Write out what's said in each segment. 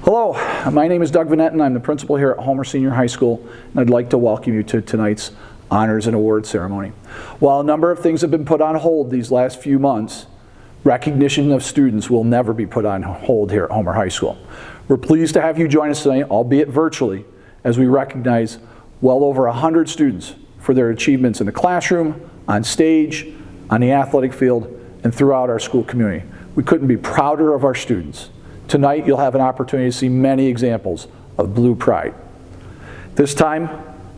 Hello, my name is Doug Vanette and I'm the principal here at Homer Senior High School, and I'd like to welcome you to tonight's Honors and Awards ceremony. While a number of things have been put on hold these last few months, recognition of students will never be put on hold here at Homer High School. We're pleased to have you join us tonight, albeit virtually, as we recognize well over 100 students for their achievements in the classroom, on stage, on the athletic field, and throughout our school community. We couldn't be prouder of our students. Tonight, you'll have an opportunity to see many examples of Blue Pride. This time,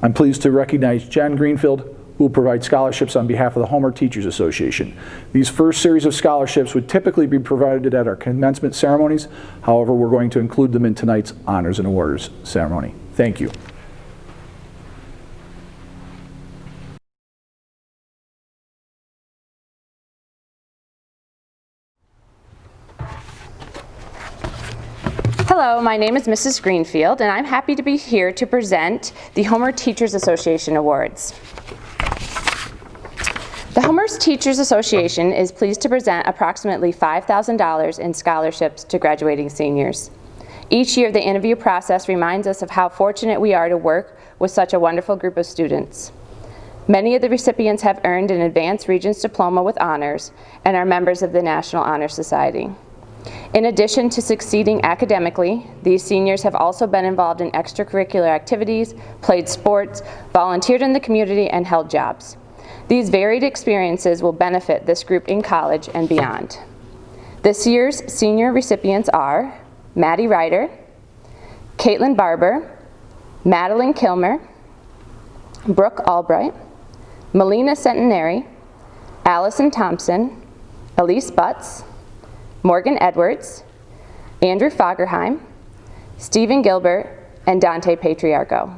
I'm pleased to recognize Jen Greenfield, who will provide scholarships on behalf of the Homer Teachers Association. These first series of scholarships would typically be provided at our commencement ceremonies. However, we're going to include them in tonight's Honors and Awards ceremony. Thank you. Hello, my name is Mrs. Greenfield, and I'm happy to be here to present the Homer Teachers Association Awards. The Homer Teachers Association is pleased to present approximately $5,000 in scholarships to graduating seniors. Each year, the interview process reminds us of how fortunate we are to work with such a wonderful group of students. Many of the recipients have earned an Advanced Regents Diploma with honors and are members of the National Honor Society. In addition to succeeding academically, these seniors have also been involved in extracurricular activities, played sports, volunteered in the community, and held jobs. These varied experiences will benefit this group in college and beyond. This year's senior recipients are Maddie Ryder, Caitlin Barber, Madeline Kilmer, Brooke Albright, Melina Centenary, Allison Thompson, Elise Butts, Morgan Edwards, Andrew Fagerheim, Stephen Gilbert, and Dante Patriarco.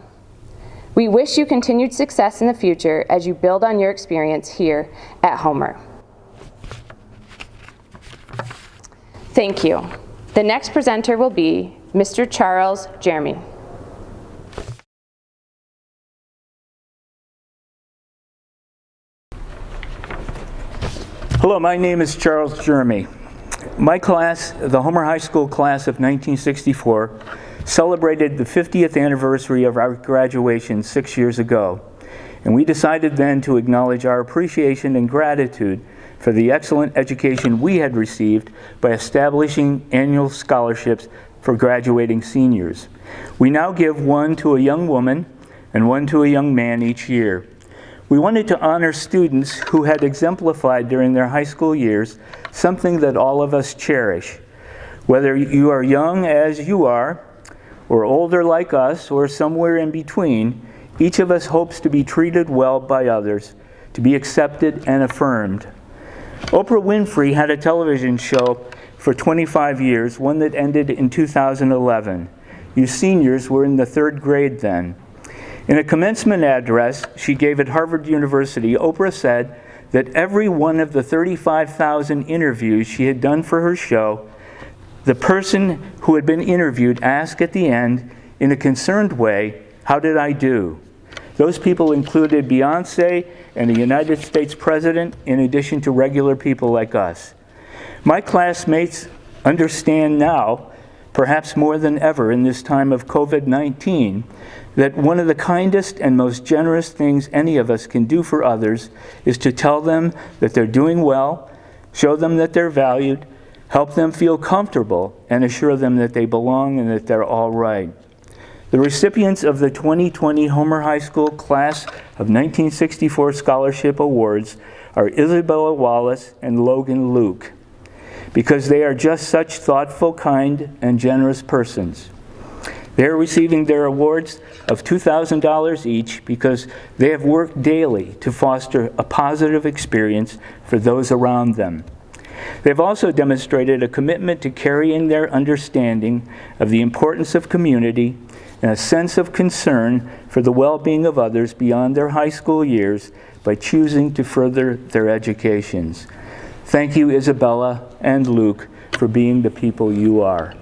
We wish you continued success in the future as you build on your experience here at Homer. Thank you. The next presenter will be Mr. Charles Jeremy. Hello, my name is Charles Jeremy. My class, the Homer High School class of 1964, celebrated the 50th anniversary of our graduation 6 years ago, and we decided then to acknowledge our appreciation and gratitude for the excellent education we had received by establishing annual scholarships for graduating seniors. We now give one to a young woman and one to a young man each year. We wanted to honor students who had exemplified during their high school years something that all of us cherish. Whether you are young as you are, or older like us, or somewhere in between, each of us hopes to be treated well by others, to be accepted and affirmed. Oprah Winfrey had a television show for 25 years, one that ended in 2011. You seniors were in the 3rd grade then. In a commencement address she gave at Harvard University, Oprah said that every one of the 35,000 interviews she had done for her show, the person who had been interviewed asked at the end, in a concerned way, "How did I do?" Those people included Beyonce and the United States President, in addition to regular people like us. My classmates understand now, perhaps more than ever in this time of COVID-19, that one of the kindest and most generous things any of us can do for others is to tell them that they're doing well, show them that they're valued, help them feel comfortable, and assure them that they belong and that they're all right. The recipients of the 2020 Homer High School Class of 1964 Scholarship Awards are Isabella Wallace and Logan Luke, because they are just such thoughtful, kind, and generous persons. They're receiving their awards of $2,000 each because they have worked daily to foster a positive experience for those around them. They've also demonstrated a commitment to carrying their understanding of the importance of community and a sense of concern for the well-being of others beyond their high school years by choosing to further their educations. Thank you, Isabella and Luke, for being the people you are.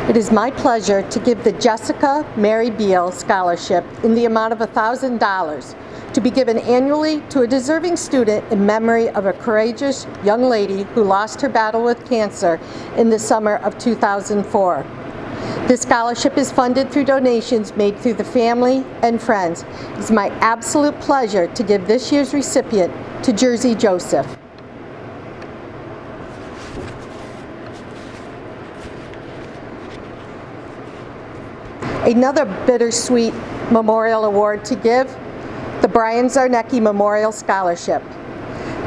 It is my pleasure to give the Jessica Mary Beal Scholarship in the amount of $1,000 to be given annually to a deserving student in memory of a courageous young lady who lost her battle with cancer in the summer of 2004. This scholarship is funded through donations made through the family and friends. It's my absolute pleasure to give this year's recipient to Jersey Joseph. Another bittersweet memorial award to give, the Brian Zarnecki Memorial Scholarship.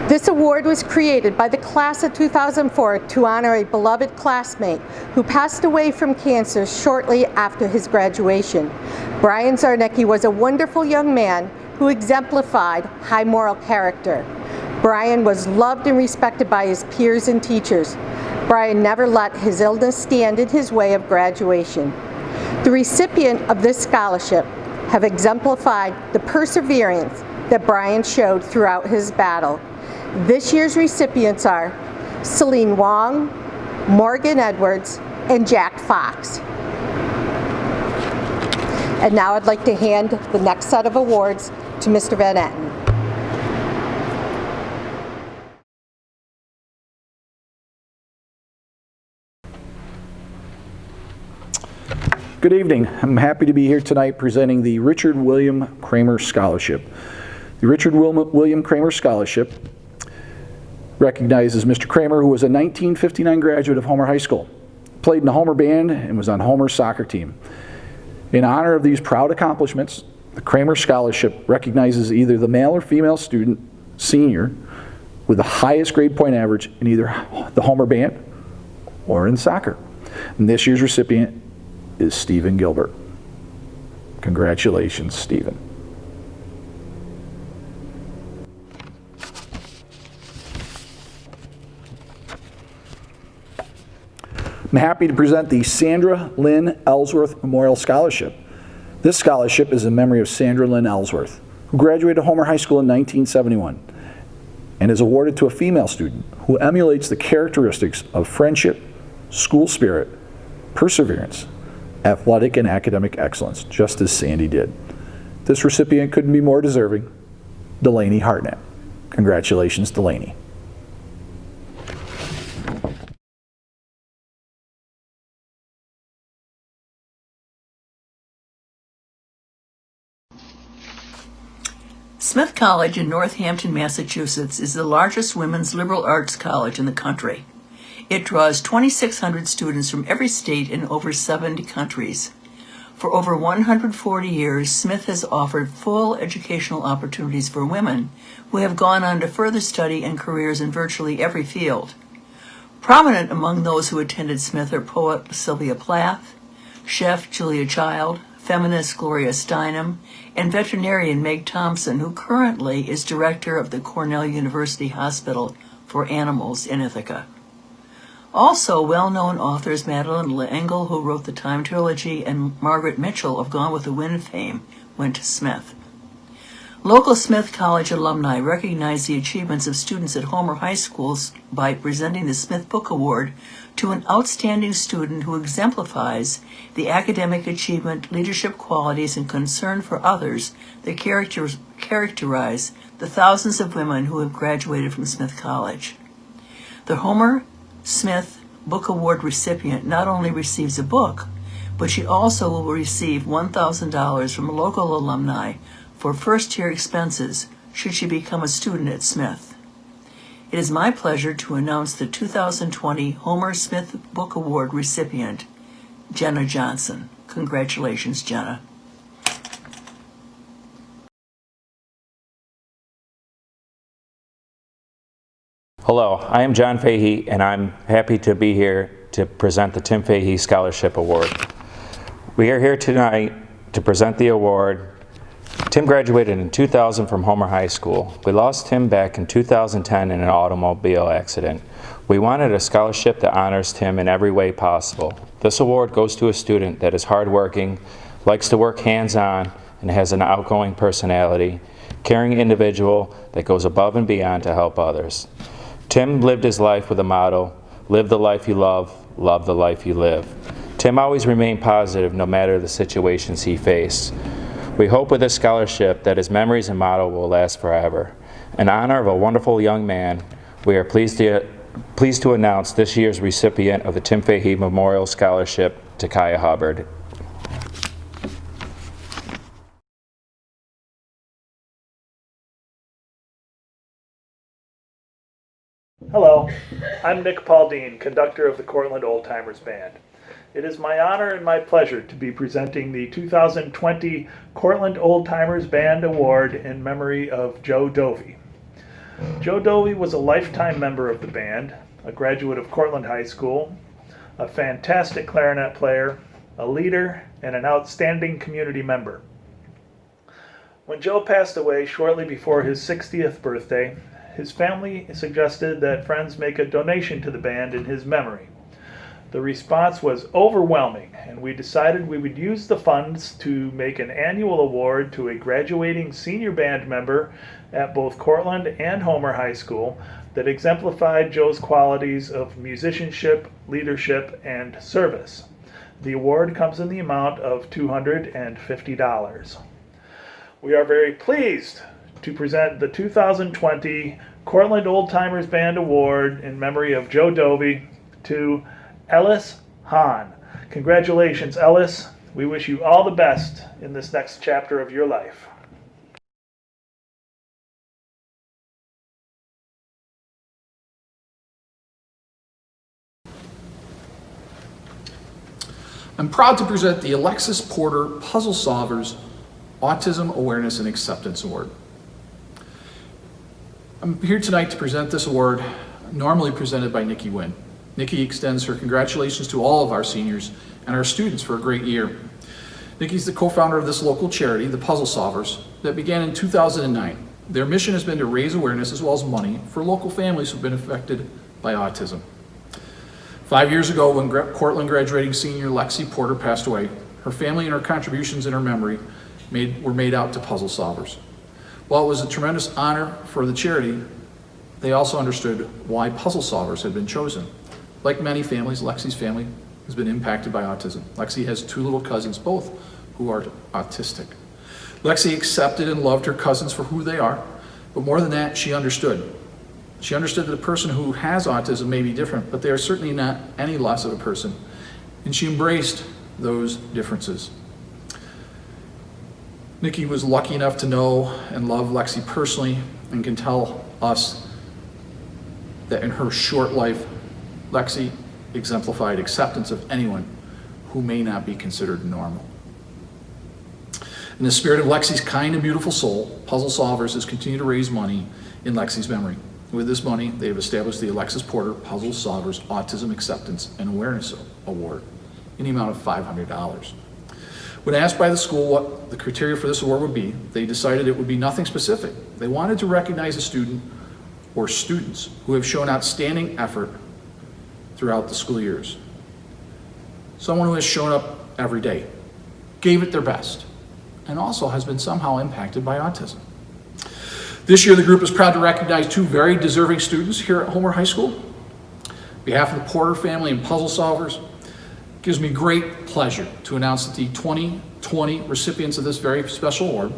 This award was created by the class of 2004 to honor a beloved classmate who passed away from cancer shortly after his graduation. Brian Zarnecki was a wonderful young man who exemplified high moral character. Brian was loved and respected by his peers and teachers. Brian never let his illness stand in his way of graduation. The recipient of this scholarship have exemplified the perseverance that Brian showed throughout his battle. This year's recipients are Celine Wong, Morgan Edwards, and Jack Fox. And now I'd like to hand the next set of awards to Mr. Van Etten. Good evening. I'm happy to be here tonight presenting the Richard William Kramer Scholarship. The Richard William Kramer Scholarship recognizes Mr. Kramer, who was a 1959 graduate of Homer High School, played in the Homer band, and was on Homer's soccer team. In honor of these proud accomplishments, the Kramer Scholarship recognizes either the male or female student, senior, with the highest grade point average in either the Homer band or in soccer. And this year's recipient is Stephen Gilbert. Congratulations, Stephen. I'm happy to present the Sandra Lynn Ellsworth Memorial Scholarship. This scholarship is in memory of Sandra Lynn Ellsworth, who graduated Homer High School in 1971 and is awarded to a female student who emulates the characteristics of friendship, school spirit, perseverance, athletic and academic excellence, just as Sandy did. This recipient couldn't be more deserving, Delaney Hartnett. Congratulations, Delaney. Smith College in Northampton, Massachusetts is the largest women's liberal arts college in the country. It draws 2,600 students from every state in over 70 countries. For over 140 years, Smith has offered full educational opportunities for women who have gone on to further study and careers in virtually every field. Prominent among those who attended Smith are poet Sylvia Plath, chef Julia Child, feminist Gloria Steinem, and veterinarian Meg Thompson, who currently is director of the Cornell University Hospital for Animals in Ithaca. Also, well-known authors Madeleine L'Engle, who wrote the Time Trilogy, and Margaret Mitchell of Gone with the Wind fame went to Smith. Local Smith College alumni recognize the achievements of students at Homer High Schools by presenting the Smith Book Award to an outstanding student who exemplifies the academic achievement, leadership qualities, and concern for others that characterize the thousands of women who have graduated from Smith College. The Homer Smith Book Award recipient not only receives a book, but she also will receive $1,000 from local alumni for first-year expenses should she become a student at Smith. It is my pleasure to announce the 2020 Homer Smith Book Award recipient, Jenna Johnson. Congratulations, Jenna. Hello, I am John Fahey, and I'm happy to be here to present the Tim Fahey Scholarship Award. We are here tonight to present the award. Tim graduated in 2000 from Homer High School. We lost Tim back in 2010 in an automobile accident. We wanted a scholarship that honors Tim in every way possible. This award goes to a student that is hardworking, likes to work hands-on, and has an outgoing personality, caring individual that goes above and beyond to help others. Tim lived his life with a motto, live the life you love the life you live. Tim always remained positive no matter the situations he faced. We hope with this scholarship that his memories and motto will last forever. In honor of a wonderful young man, we are pleased to announce this year's recipient of the Tim Fahey Memorial Scholarship, Takaya Hubbard. Hello, I'm Nick Pauldine, conductor of the Cortland Old Timers Band. It is my honor and my pleasure to be presenting the 2020 Cortland Old Timers Band Award in memory of Joe Dovey. Joe Dovey was a lifetime member of the band, a graduate of Cortland High School, a fantastic clarinet player, a leader, and an outstanding community member. When Joe passed away shortly before his 60th birthday, his family suggested that friends make a donation to the band in his memory. The response was overwhelming, and we decided we would use the funds to make an annual award to a graduating senior band member at both Cortland and Homer High School that exemplified Joe's qualities of musicianship, leadership, and service. The award comes in the amount of $250. We are very pleased to present the 2020 Cortland Old Timers Band Award in memory of Joe Dovey to Ellis Hahn. Congratulations, Ellis. We wish you all the best in this next chapter of your life. I'm proud to present the Alexis Porter Puzzle Solvers Autism Awareness and Acceptance Award. I'm here tonight to present this award, normally presented by Nikki Wynn. Nikki extends her congratulations to all of our seniors and our students for a great year. Nikki's the co-founder of this local charity, the Puzzle Solvers, that began in 2009. Their mission has been to raise awareness as well as money for local families who've been affected by autism. 5 years ago, when Cortland graduating senior Lexi Porter passed away, her family and her contributions in her memory were made out to Puzzle Solvers. While it was a tremendous honor for the charity, they also understood why Puzzle Solvers had been chosen. Like many families, Lexi's family has been impacted by autism. Lexi has 2 little cousins, both who are autistic. Lexi accepted and loved her cousins for who they are, but more than that, she understood. She understood that a person who has autism may be different, but they are certainly not any less of a person, and she embraced those differences. Nikki was lucky enough to know and love Lexi personally and can tell us that in her short life, Lexi exemplified acceptance of anyone who may not be considered normal. In the spirit of Lexi's kind and beautiful soul, Puzzle Solvers has continued to raise money in Lexi's memory. With this money, they have established the Alexis Porter Puzzle Solvers Autism Acceptance and Awareness Award in the amount of $500. When asked by the school what the criteria for this award would be, they decided it would be nothing specific. They wanted to recognize a student or students who have shown outstanding effort throughout the school years. Someone who has shown up every day, gave it their best, and also has been somehow impacted by autism. This year, the group is proud to recognize 2 very deserving students here at Homer High School. On behalf of the Porter family and Puzzle Solvers, it gives me great pleasure to announce that the 2020 recipients of this very special award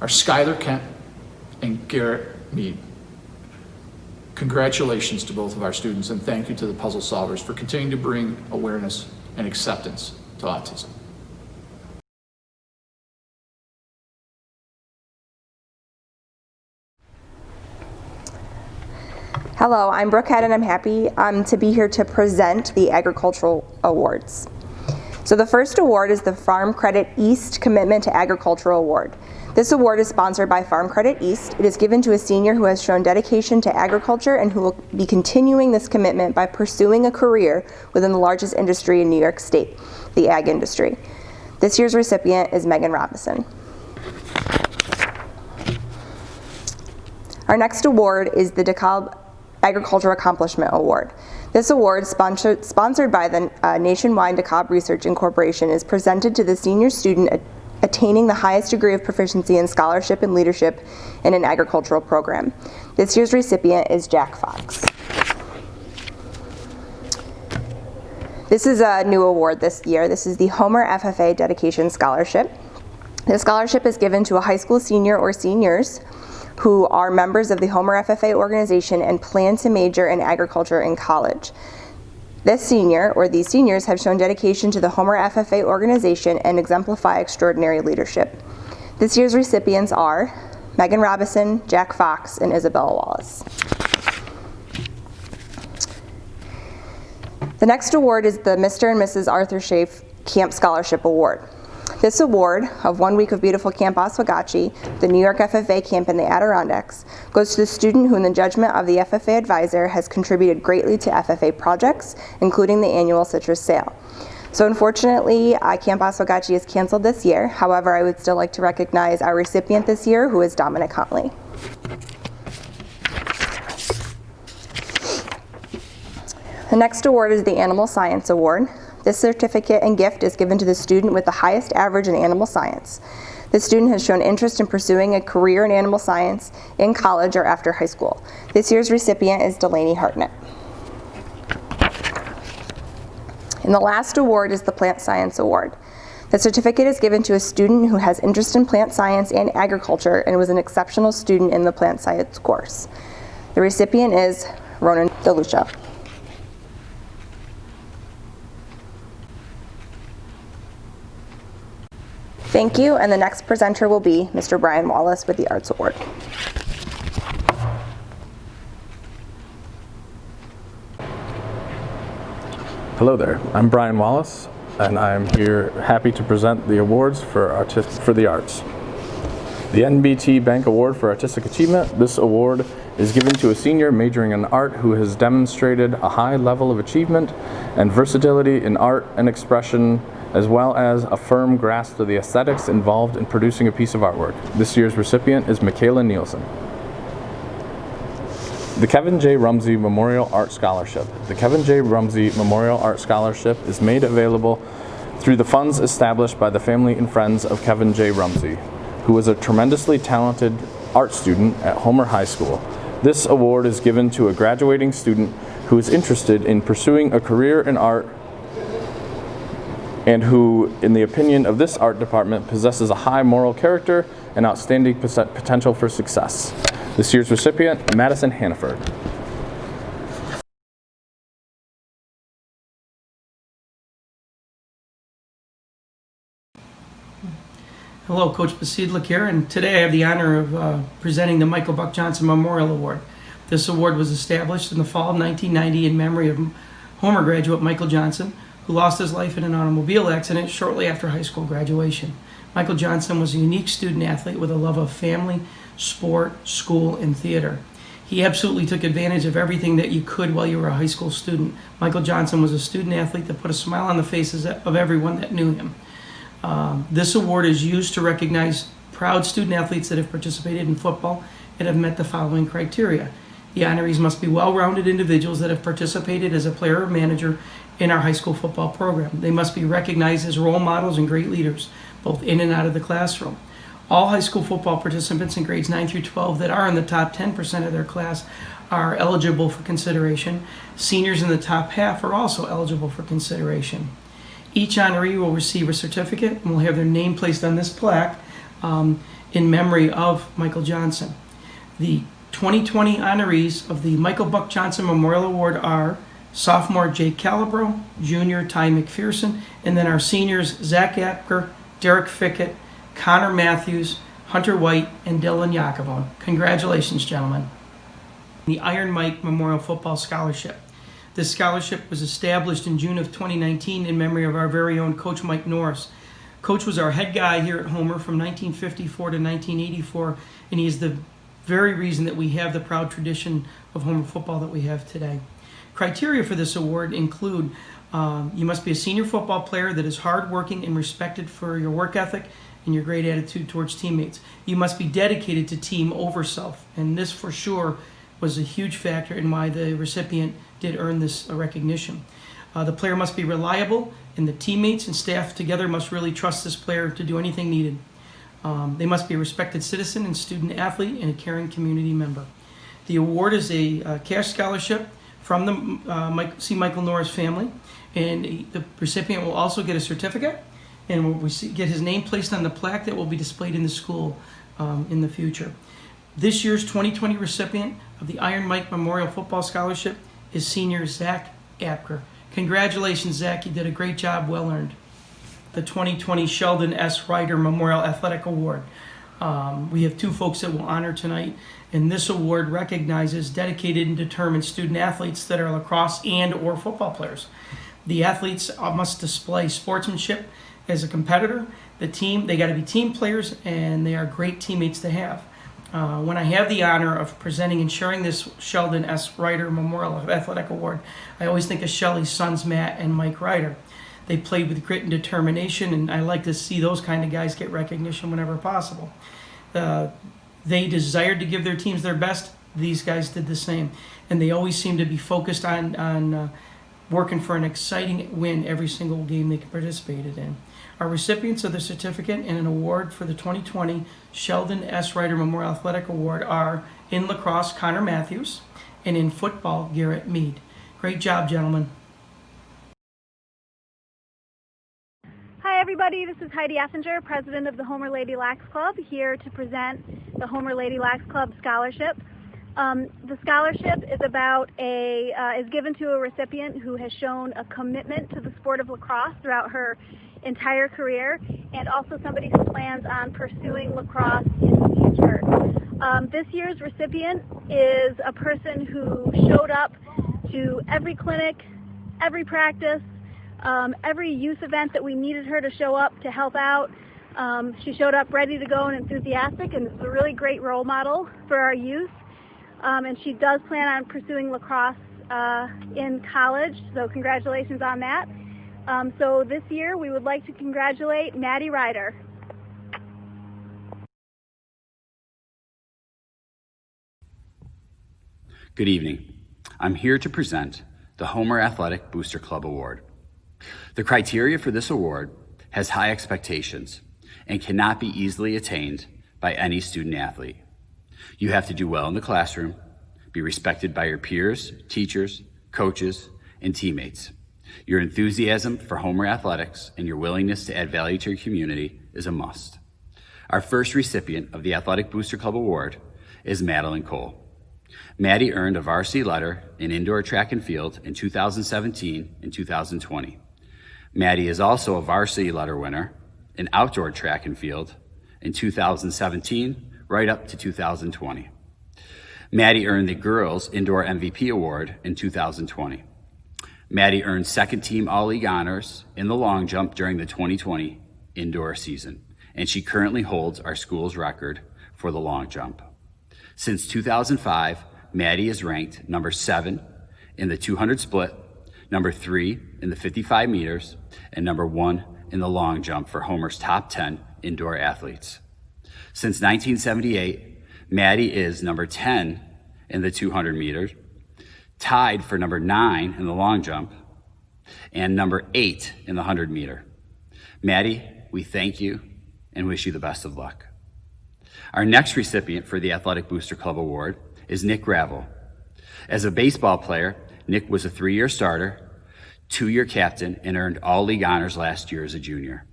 are Skylar Kent and Garrett Mead. Congratulations to both of our students, and thank you to the Puzzle Solvers for continuing to bring awareness and acceptance to autism. Hello, I'm Brooke Head, and I'm happy to be here to present the Agricultural Awards. So the first award is the Farm Credit East Commitment to Agricultural Award. This award is sponsored by Farm Credit East. It is given to a senior who has shown dedication to agriculture and who will be continuing this commitment by pursuing a career within the largest industry in New York State, the ag industry. This year's recipient is Megan Robinson. Our next award is the DeKalb Agriculture Accomplishment Award. This award, sponsored by the Nationwide DeKalb Research Incorporation, is presented to the senior student attaining the highest degree of proficiency in scholarship and leadership in an agricultural program. This year's recipient is Jack Fox. This is a new award this year. This is the Homer FFA Dedication Scholarship. This scholarship is given to a high school senior or seniors who are members of the Homer FFA organization and plan to major in agriculture in college. This senior or these seniors have shown dedication to the Homer FFA organization and exemplify extraordinary leadership. This year's recipients are Megan Robinson, Jack Fox, and Isabella Wallace. The next award is the Mr. and Mrs. Arthur Schaaf Camp Scholarship Award. This award of 1 week of beautiful Camp Oswegatchie, the New York FFA camp in the Adirondacks, goes to the student who in the judgment of the FFA advisor has contributed greatly to FFA projects, including the annual citrus sale. So unfortunately, Camp Oswegatchie is canceled this year. However, I would still like to recognize our recipient this year, who is Dominic Huntley. The next award is the Animal Science Award. This certificate and gift is given to the student with the highest average in animal science. The student has shown interest in pursuing a career in animal science in college or after high school. This year's recipient is Delaney Hartnett. And the last award is the Plant Science Award. The certificate is given to a student who has interest in plant science and agriculture and was an exceptional student in the plant science course. The recipient is Ronan DeLucia. Thank you, and the next presenter will be Mr. Brian Wallace with the Arts Award. Hello there, I'm Brian Wallace, and I'm here happy to present the awards for the arts. The NBT Bank Award for Artistic Achievement. This award is given to a senior majoring in art who has demonstrated a high level of achievement and versatility in art and expression, as well as a firm grasp of the aesthetics involved in producing a piece of artwork. This year's recipient is Michaela Nielsen. The Kevin J. Rumsey Memorial Art Scholarship. The Kevin J. Rumsey Memorial Art Scholarship is made available through the funds established by the family and friends of Kevin J. Rumsey, who was a tremendously talented art student at Homer High School. This award is given to a graduating student who is interested in pursuing a career in art and who, in the opinion of this art department, possesses a high moral character and outstanding potential for success. This year's recipient, Madison Hannaford. Hello, Coach Basidlik here, and today I have the honor of presenting the Michael Buck Johnson Memorial Award. This award was established in the fall of 1990 in memory of Homer graduate Michael Johnson, who lost his life in an automobile accident shortly after high school graduation. Michael Johnson was a unique student athlete with a love of family, sport, school, and theater. He absolutely took advantage of everything that you could while you were a high school student. Michael Johnson was a student athlete that put a smile on the faces of everyone that knew him. This award is used to recognize proud student athletes that have participated in football and have met the following criteria. The honorees must be well-rounded individuals that have participated as a player or manager in our high school football program. They must be recognized as role models and great leaders, both in and out of the classroom. All high school football participants in grades 9 through 12 that are in the top 10% of their class are eligible for consideration. Seniors in the top half are also eligible for consideration. Each honoree will receive a certificate and will have their name placed on this plaque in memory of Michael Johnson. The 2020 honorees of the Michael Buck Johnson Memorial Award are sophomore Jake Calabro, junior Ty McPherson, and then our seniors Zach Apker, Derek Fickett, Connor Matthews, Hunter White, and Dylan Yakavone. Congratulations, gentlemen. The Iron Mike Memorial Football Scholarship. This scholarship was established in June of 2019 in memory of our very own Coach Mike Norris. Coach was our head guy here at Homer from 1954 to 1984, and he is the very reason that we have the proud tradition of Homer football that we have today. Criteria for this award include you must be a senior football player that is hardworking and respected for your work ethic and your great attitude towards teammates. You must be dedicated to team over self, and this for sure was a huge factor in why the recipient did earn this recognition. The player must be reliable, and the teammates and staff together must really trust this player to do anything needed. They must be a respected citizen and student athlete and a caring community member. The award is a cash scholarship from the C. Michael Norris family, and the recipient will also get a certificate and get his name placed on the plaque that will be displayed in the school in the future. This year's 2020 recipient of the Iron Mike Memorial Football Scholarship is senior Zach Apker. Congratulations, Zach. You did a great job, well earned. The 2020 Sheldon S. Ryder Memorial Athletic Award. We have two folks that we'll honor tonight, and this award recognizes dedicated and determined student athletes that are lacrosse and or football players. The athletes must display sportsmanship as a competitor. The team, they got to be team players, and they are great teammates to have. When I have the honor of presenting and sharing this Sheldon S. Ryder Memorial Athletic Award, I always think of Shelly's sons, Matt and Mike Ryder. They played with grit and determination, and I like to see those kind of guys get recognition whenever possible. They desired to give their teams their best. These guys did the same, and they always seem to be focused on working for an exciting win every single game they participated in. Our recipients of the certificate and an award for the 2020 Sheldon S. Ryder Memorial Athletic Award are, in lacrosse, Connor Matthews, and in football, Garrett Mead. Great job, gentlemen. Hi everybody, this is Heidi Effinger, president of the Homer Lady Lax Club, here to present the Homer Lady Lax Club Scholarship. The scholarship is given to a recipient who has shown a commitment to the sport of lacrosse throughout her entire career, and also somebody who plans on pursuing lacrosse in the future. This year's recipient is a person who showed up to every clinic, every practice, every youth event that we needed her to show up to help out. She showed up ready to go and enthusiastic, and is a really great role model for our youth. And she does plan on pursuing lacrosse in college, so congratulations on that. So this year we would like to congratulate Maddie Ryder. Good evening. I'm here to present the Homer Athletic Booster Club Award. The criteria for this award has high expectations and cannot be easily attained by any student athlete. You have to do well in the classroom, be respected by your peers, teachers, coaches, and teammates. Your enthusiasm for Homer athletics and your willingness to add value to your community is a must. Our first recipient of the Athletic Booster Club Award is Madeline Cole. Maddie earned a varsity letter in indoor track and field in 2017 and 2020. Maddie is also a varsity letter winner in outdoor track and field in 2017 right up to 2020. Maddie earned the Girls Indoor MVP Award in 2020. Maddie earned second team All-League honors in the long jump during the 2020 indoor season, and she currently holds our school's record for the long jump. Since 2005, Maddie is ranked number 7 in the 200 split, number 3 in the 55 meters, and number 1 in the long jump for Homer's top 10 indoor athletes. Since 1978, Maddie is number 10 in the 200 meters, tied for number 9 in the long jump, and number 8 in the 100 meter. Maddie, we thank you and wish you the best of luck. Our next recipient for the Athletic Booster Club Award is Nick Gravel. As a baseball player, Nick was a 3-year starter, 2-year captain, and earned All-League honors last year as a junior.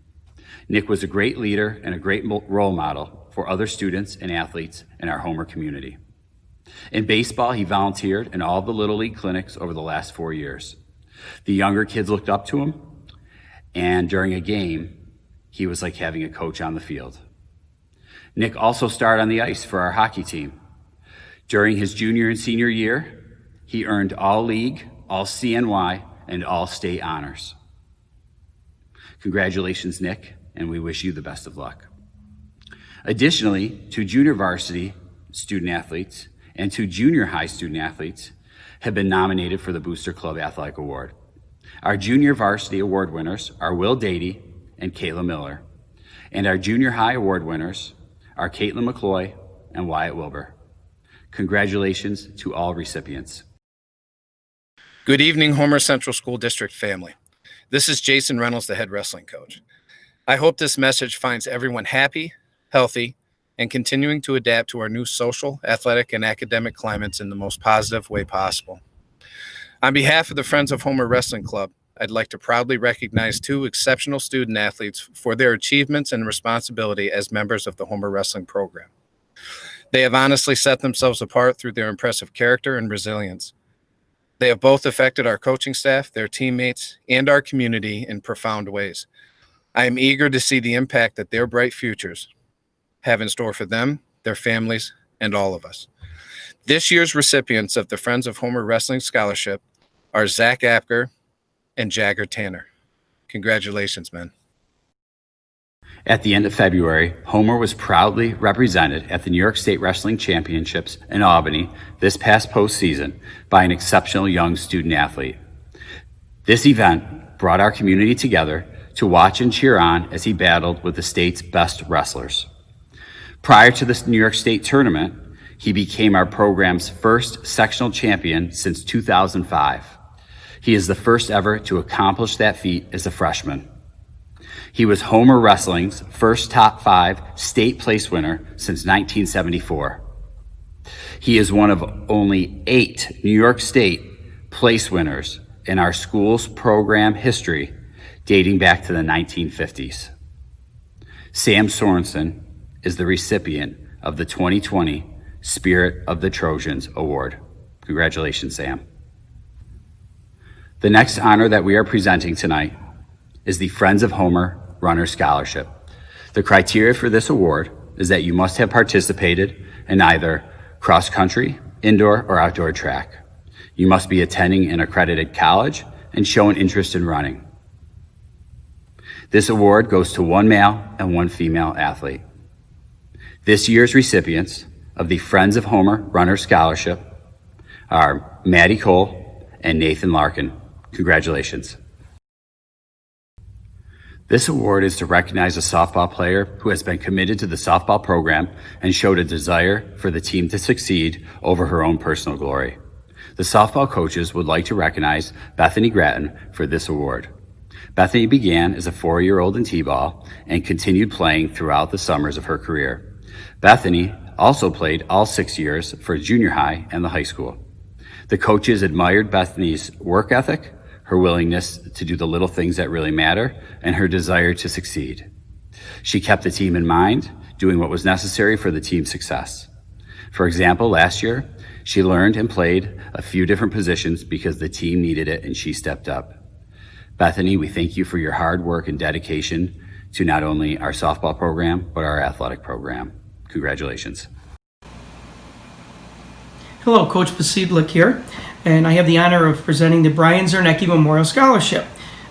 Nick was a great leader and a great role model for other students and athletes in our Homer community. In baseball, he volunteered in all the Little League clinics over the last 4 years. The younger kids looked up to him, and during a game, he was like having a coach on the field. Nick also starred on the ice for our hockey team. During his junior and senior year, he earned All-League, All-CNY, and All-State honors. Congratulations, Nick, and we wish you the best of luck. Additionally, 2 junior varsity student athletes and 2 junior high student athletes have been nominated for the Booster Club Athletic Award. Our junior varsity award winners are Will Dady and Kayla Miller, and our junior high award winners are Caitlin McCloy and Wyatt Wilbur. Congratulations to all recipients. Good evening, Homer Central School District family. This is Jason Reynolds, the head wrestling coach. I hope this message finds everyone happy, healthy, and continuing to adapt to our new social, athletic, and academic climates in the most positive way possible. On behalf of the Friends of Homer Wrestling Club, I'd like to proudly recognize 2 exceptional student athletes for their achievements and responsibility as members of the Homer Wrestling program. They have honestly set themselves apart through their impressive character and resilience. They have both affected our coaching staff, their teammates, and our community in profound ways. I am eager to see the impact that their bright futures have in store for them, their families, and all of us. This year's recipients of the Friends of Homer Wrestling Scholarship are Zach Apker and Jagger Tanner. Congratulations, men. At the end of February, Homer was proudly represented at the New York State Wrestling Championships in Albany this past postseason by an exceptional young student athlete. This event brought our community together to watch and cheer on as he battled with the state's best wrestlers. Prior to this New York State tournament, he became our program's first sectional champion since 2005. He is the first ever to accomplish that feat as a freshman. He was Homer Wrestling's first top 5 state place winner since 1974. He is one of only 8 New York State place winners in our school's program history dating back to the 1950s. Sam Sorensen is the recipient of the 2020 Spirit of the Trojans Award. Congratulations, Sam. The next honor that we are presenting tonight is the Friends of Homer Runner Scholarship. The criteria for this award is that you must have participated in either cross-country, indoor, or outdoor track. You must be attending an accredited college and show an interest in running. This award goes to 1 male and 1 female athlete. This year's recipients of the Friends of Homer Runner Scholarship are Maddie Cole and Nathan Larkin. Congratulations. This award is to recognize a softball player who has been committed to the softball program and showed a desire for the team to succeed over her own personal glory. The softball coaches would like to recognize Bethany Gratton for this award. Bethany began as a 4-year-old in T-ball and continued playing throughout the summers of her career. Bethany also played all 6 years for junior high and the high school. The coaches admired Bethany's work ethic, her willingness to do the little things that really matter, and her desire to succeed. She kept the team in mind, doing what was necessary for the team's success. For example, last year, she learned and played a few different positions because the team needed it and she stepped up. Bethany, we thank you for your hard work and dedication to not only our softball program, but our athletic program. Congratulations. Hello, Coach Pasidlik here, and I have the honor of presenting the Brian Zarnecki Memorial Scholarship.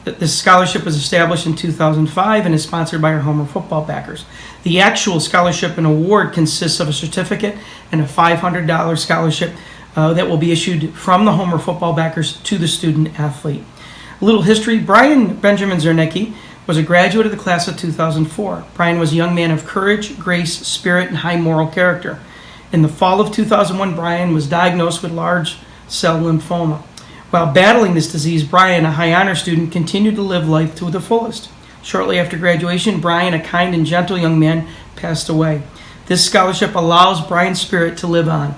This scholarship was established in 2005 and is sponsored by our Homer football backers. The actual scholarship and award consists of a certificate and a $500 scholarship that will be issued from the Homer football backers to the student athlete. A little history: Brian Benjamin Zarnecki was a graduate of the class of 2004. Brian was a young man of courage, grace, spirit, and high moral character. In the fall of 2001, Brian was diagnosed with large cell lymphoma. While battling this disease, Brian, a high honor student, continued to live life to the fullest. Shortly after graduation, Brian, a kind and gentle young man, passed away. This scholarship allows Brian's spirit to live on.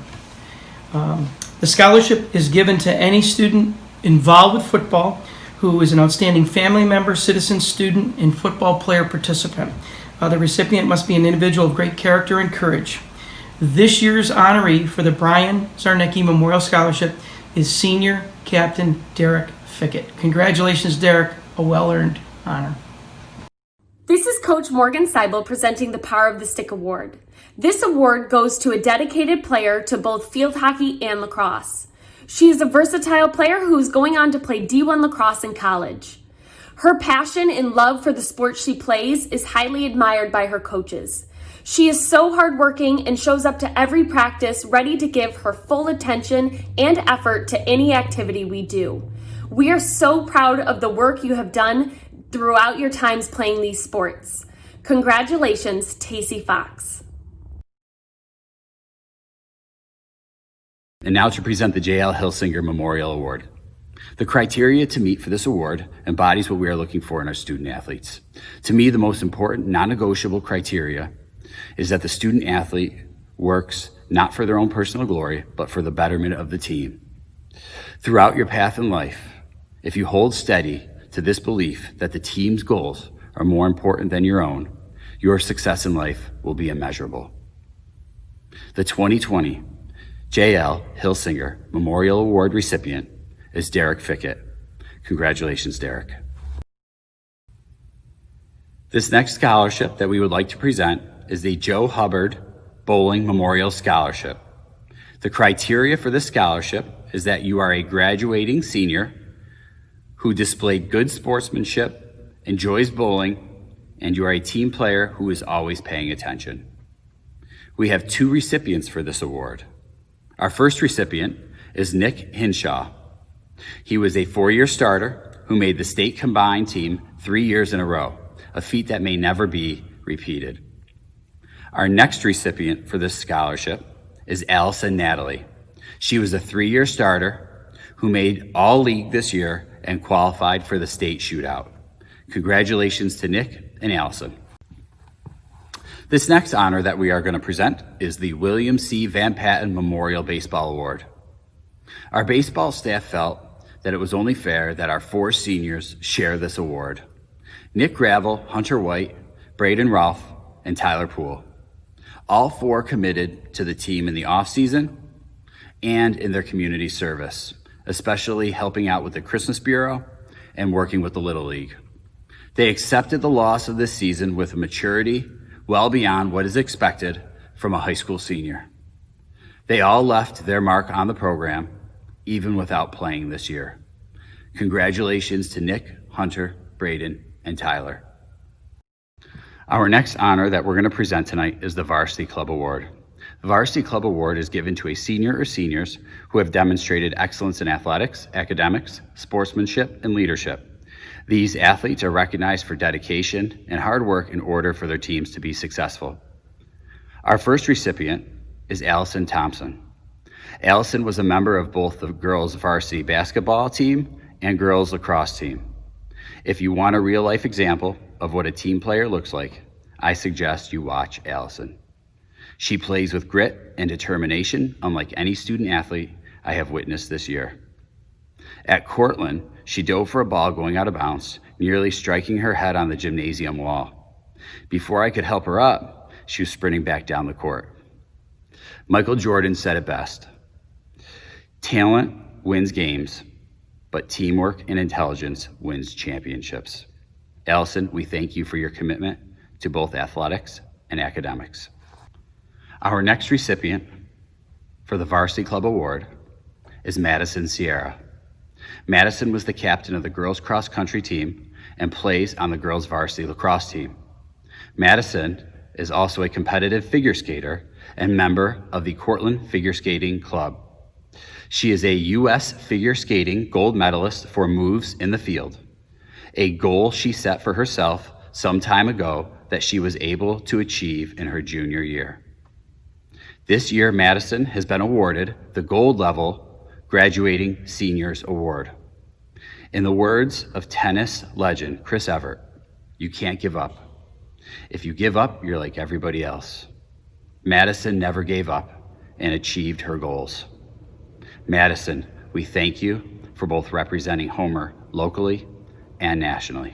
The scholarship is given to any student involved with football who is an outstanding family member, citizen, student, and football player participant. The recipient must be an individual of great character and courage. This year's honoree for the Brian Zarnecki Memorial Scholarship is Senior Captain Derek Fickett. Congratulations, Derek, a well-earned honor. This is Coach Morgan Seibel presenting the Power of the Stick Award. This award goes to a dedicated player to both field hockey and lacrosse. She is a versatile player who is going on to play D1 lacrosse in college. Her passion and love for the sport she plays is highly admired by her coaches. She is so hardworking and shows up to every practice ready to give her full attention and effort to any activity we do. We are so proud of the work you have done throughout your times playing these sports. Congratulations, Tacey Fox. And now to present the J.L. Hilsinger Memorial Award. The criteria to meet for this award embodies what we are looking for in our student athletes. To me, the most important non-negotiable criteria is that the student athlete works not for their own personal glory, but for the betterment of the team. Throughout your path in life, if you hold steady to this belief that the team's goals are more important than your own, your success in life will be immeasurable. The 2020 J.L. Hilsinger Memorial Award recipient is Derek Fickett. Congratulations, Derek. This next scholarship that we would like to present is the Joe Hubbard Bowling Memorial Scholarship. The criteria for this scholarship is that you are a graduating senior who displayed good sportsmanship, enjoys bowling, and you are a team player who is always paying attention. We have 2 recipients for this award. Our first recipient is Nick Hinshaw. He was a 4-year starter who made the state combined team 3 years in a row, a feat that may never be repeated. Our next recipient for this scholarship is Allison Natalie. She was a 3-year starter who made all league this year and qualified for the state shootout. Congratulations to Nick and Allison. This next honor that we are going to present is the William C. Van Patten Memorial Baseball Award. Our baseball staff felt that it was only fair that our 4 seniors share this award. Nick Gravel, Hunter White, Braden Rolfe, and Tyler Poole. All 4 committed to the team in the offseason and in their community service, especially helping out with the Christmas Bureau and working with the Little League. They accepted the loss of this season with a maturity well beyond what is expected from a high school senior. They all left their mark on the program, even without playing this year. Congratulations to Nick, Hunter, Braden, and Tyler. Our next honor that we're going to present tonight is the Varsity Club Award. The Varsity Club Award is given to a senior or seniors who have demonstrated excellence in athletics, academics, sportsmanship, and leadership. These athletes are recognized for dedication and hard work in order for their teams to be successful. Our first recipient is Allison Thompson. Allison was a member of both the girls' varsity basketball team and girls' lacrosse team. If you want a real-life example of what a team player looks like, I suggest you watch Allison. She plays with grit and determination unlike any student athlete I have witnessed this year. At Cortland, she dove for a ball going out of bounds, nearly striking her head on the gymnasium wall. Before I could help her up, she was sprinting back down the court. Michael Jordan said it best: talent wins games, but teamwork and intelligence wins championships. Allison, we thank you for your commitment to both athletics and academics. Our next recipient for the Varsity Club Award is Madison Sierra. Madison was the captain of the girls' cross-country team and plays on the girls' varsity lacrosse team. Madison is also a competitive figure skater and member of the Cortland Figure Skating Club. She is a U.S. figure skating gold medalist for moves in the field, a goal she set for herself some time ago that she was able to achieve in her junior year. This year, Madison has been awarded the gold level Graduating Seniors Award. In the words of tennis legend Chris Evert, you can't give up. If you give up, you're like everybody else. Madison never gave up and achieved her goals. Madison, we thank you for both representing Homer locally and nationally.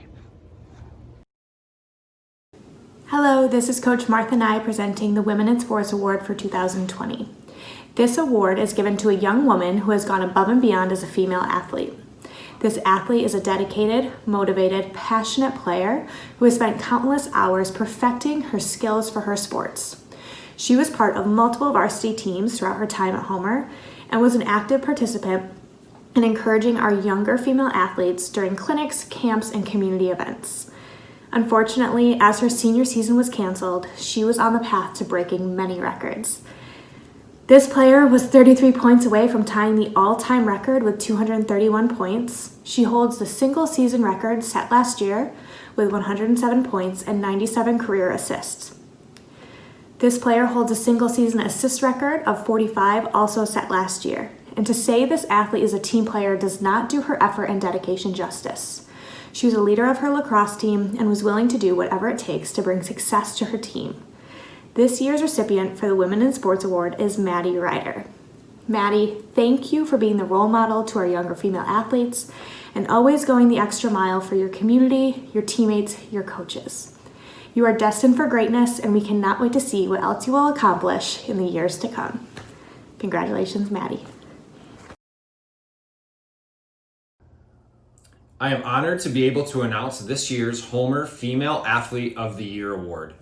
Hello, this is Coach Martha Nye presenting the Women in Sports Award for 2020. This award is given to a young woman who has gone above and beyond as a female athlete. This athlete is a dedicated, motivated, passionate player who has spent countless hours perfecting her skills for her sports. She was part of multiple varsity teams throughout her time at Homer and was an active participant in encouraging our younger female athletes during clinics, camps, and community events. Unfortunately, as her senior season was canceled, she was on the path to breaking many records. This player was 33 points away from tying the all-time record with 231 points. She holds the single season record set last year with 107 points and 97 career assists. This player holds a single season assist record of 45, also set last year. And to say this athlete is a team player does not do her effort and dedication justice. She was a leader of her lacrosse team and was willing to do whatever it takes to bring success to her team. This year's recipient for the Women in Sports Award is Maddie Ryder. Maddie, thank you for being the role model to our younger female athletes and always going the extra mile for your community, your teammates, your coaches. You are destined for greatness, and we cannot wait to see what else you will accomplish in the years to come. Congratulations, Maddie. I am honored to be able to announce this year's Homer Female Athlete of the Year Award.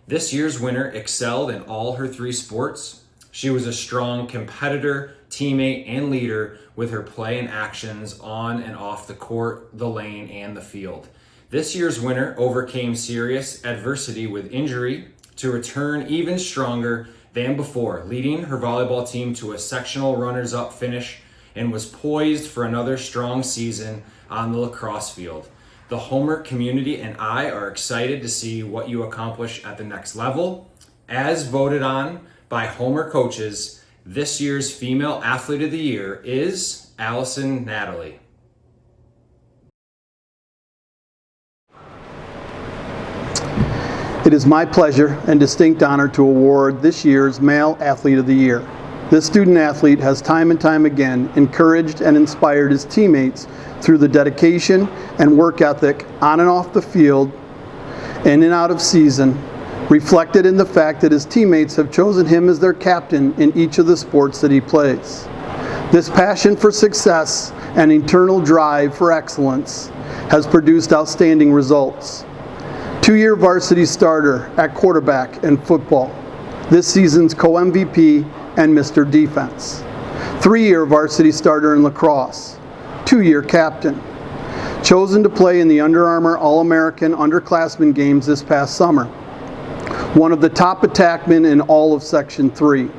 This year's winner excelled in all her 3 sports. She was a strong competitor, teammate, and leader with her play and actions on and off the court, the lane, and the field. This year's winner overcame serious adversity with injury to return even stronger than before, leading her volleyball team to a sectional runners-up finish and was poised for another strong season on the lacrosse field. The Homer community and I are excited to see what you accomplish at the next level. As voted on by Homer coaches, this year's Female Athlete of the Year is Allison Natalie. It is my pleasure and distinct honor to award this year's Male Athlete of the Year. This student athlete has time and time again encouraged and inspired his teammates through the dedication and work ethic on and off the field, in and out of season, reflected in the fact that his teammates have chosen him as their captain in each of the sports that he plays. This passion for success and internal drive for excellence has produced outstanding results. 2-year varsity starter at quarterback in football, this season's co-MVP and Mr. Defense. 3-year varsity starter in lacrosse, 2-year captain. Chosen to play in the Under Armour All-American Underclassmen Games this past summer. One of the top attackmen in all of Section 3.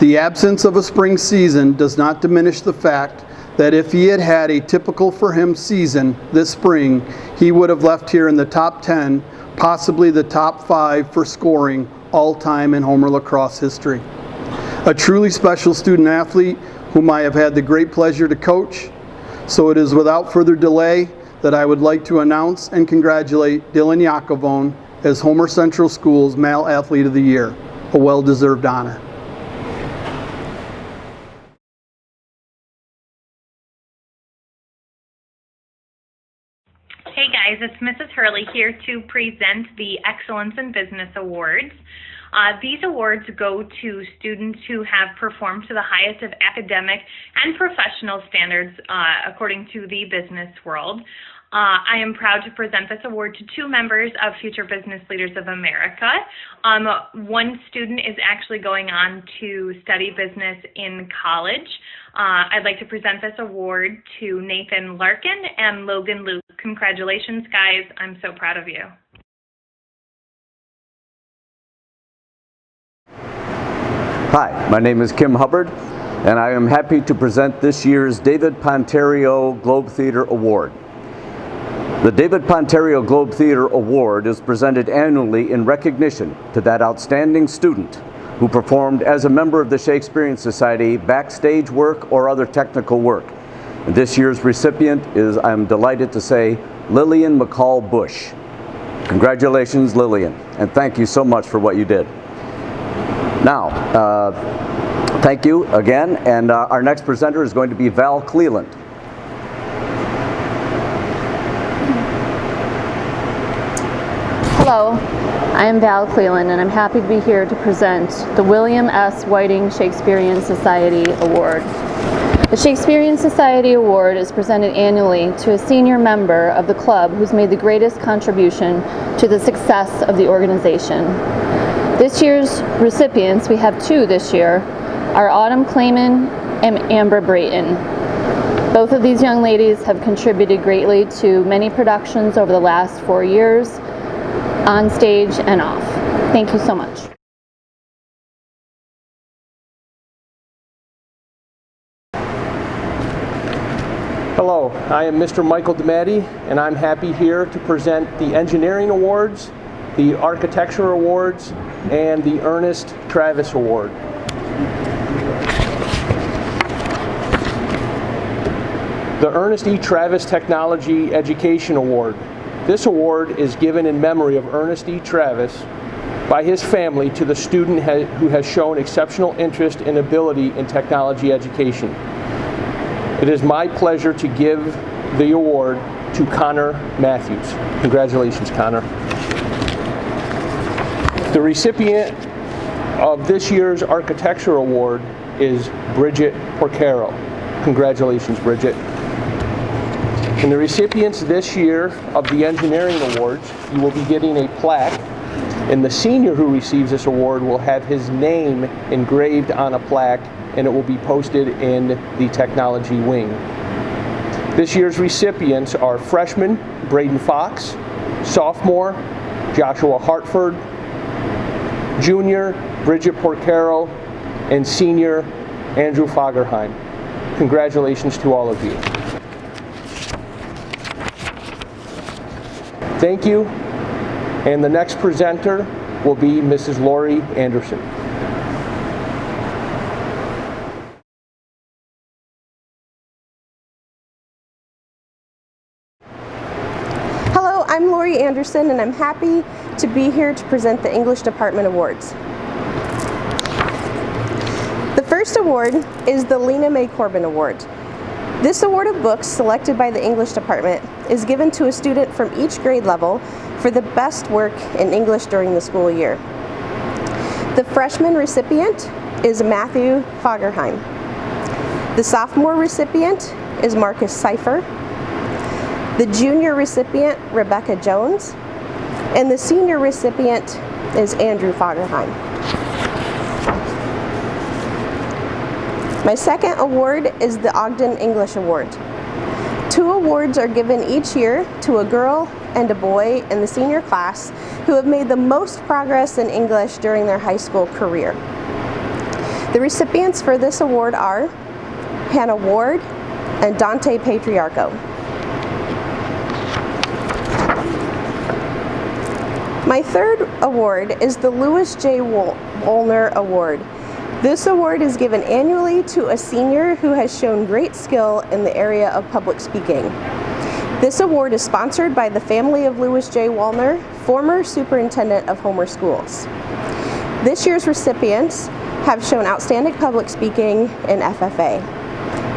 The absence of a spring season does not diminish the fact that if he had had a typical for him season this spring, he would have left here in the top 10, possibly the top 5 for scoring all time in Homer lacrosse history. A truly special student athlete whom I have had the great pleasure to coach. So it is without further delay that I would like to announce and congratulate Dylan Yakovone as Homer Central School's Male Athlete of the Year, a well-deserved honor. Hey guys, it's Mrs. Hurley here to present the Excellence in Business Awards. These awards go to students who have performed to the highest of academic and professional standards according to the business world. I am proud to present this award to 2 members of Future Business Leaders of America. One student is actually going on to study business in college. I'd like to present this award to Nathan Larkin and Logan Luke. Congratulations, guys. I'm so proud of you. Hi, my name is Kim Hubbard, and I am happy to present this year's David Pontario Globe Theater Award. The David Pontario Globe Theater Award is presented annually in recognition to that outstanding student who performed as a member of the Shakespearean Society backstage work or other technical work. And this year's recipient is, I'm delighted to say, Lillian McCall Bush. Congratulations, Lillian, and thank you so much for what you did. Now, thank you again, and our next presenter is going to be Val Cleland. Hello, I am Val Cleland, and I'm happy to be here to present the William S. Whiting Shakespearean Society Award. The Shakespearean Society Award is presented annually to a senior member of the club who's made the greatest contribution to the success of the organization. This year's recipients, we have 2 this year, are Autumn Clayman and Amber Brayton. Both of these young ladies have contributed greatly to many productions over the last 4 years, on stage and off. Thank you so much. Hello, I am Mr. Michael DeMatti, and I'm happy here to present the Engineering Awards, the Architecture Awards, and the Ernest Travis Award. The Ernest E. Travis Technology Education Award. This award is given in memory of Ernest E. Travis, by his family to the student who has shown exceptional interest and ability in technology education. It is my pleasure to give the award to Connor Matthews. Congratulations, Connor. The recipient of this year's Architecture Award is Bridget Porcaro. Congratulations, Bridget. And the recipients this year of the Engineering Awards, you will be getting a plaque, and the senior who receives this award will have his name engraved on a plaque, and it will be posted in the Technology Wing. This year's recipients are freshman Braden Fox, sophomore Joshua Hartford, junior Bridget Porcaro, and senior Andrew Fagerheim. Congratulations to all of you. Thank you, and the next presenter will be Mrs. Lori Anderson. Hello, I'm Lori Anderson, and I'm happy to be here to present the English Department Awards. The first award is the Lena May Corbin Award. This award of books selected by the English department is given to a student from each grade level for the best work in English during the school year. The freshman recipient is Matthew Fagerheim. The sophomore recipient is Marcus Seifer. The junior recipient, Rebecca Jones. And the senior recipient is Andrew Fagerheim. My second award is the Ogden English Award. 2 awards are given each year to a girl and a boy in the senior class who have made the most progress in English during their high school career. The recipients for this award are Hannah Ward and Dante Patriarco. My third award is the Lewis J. Woolner Award. This award is given annually to a senior who has shown great skill in the area of public speaking. This award is sponsored by the family of Lewis J. Woolner, former superintendent of Homer Schools. This year's recipients have shown outstanding public speaking in FFA.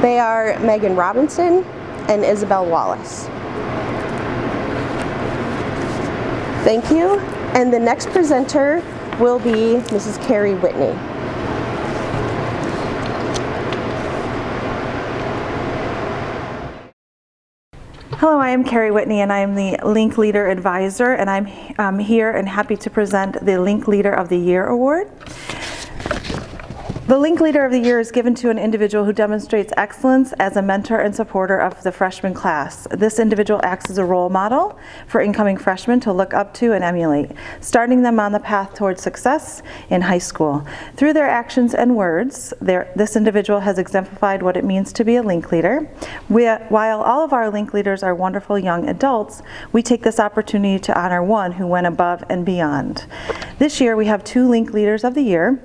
They are Megan Robinson and Isabel Wallace. Thank you, and the next presenter will be Mrs. Carrie Whitney. Hello, I am Carrie Whitney, and I am the Link Leader Advisor, and I'm here and happy to present the Link Leader of the Year Award. The Link Leader of the Year is given to an individual who demonstrates excellence as a mentor and supporter of the freshman class. This individual acts as a role model for incoming freshmen to look up to and emulate, starting them on the path towards success in high school. Through their actions and words, this individual has exemplified what it means to be a Link Leader. While all of our Link Leaders are wonderful young adults, we take this opportunity to honor one who went above and beyond. This year we have 2 Link Leaders of the Year.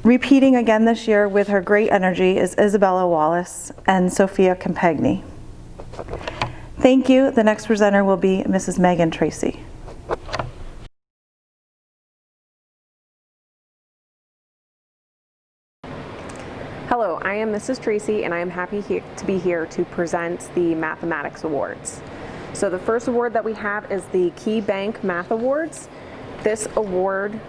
Repeating again this year with her great energy is Isabella Wallace and Sophia Campagni. Thank you. The next presenter will be Mrs. Megan Tracy. Hello, I am Mrs. Tracy, and I am happy to be here to present the Mathematics Awards. So the first award that we have is the Key Bank Math Awards. This award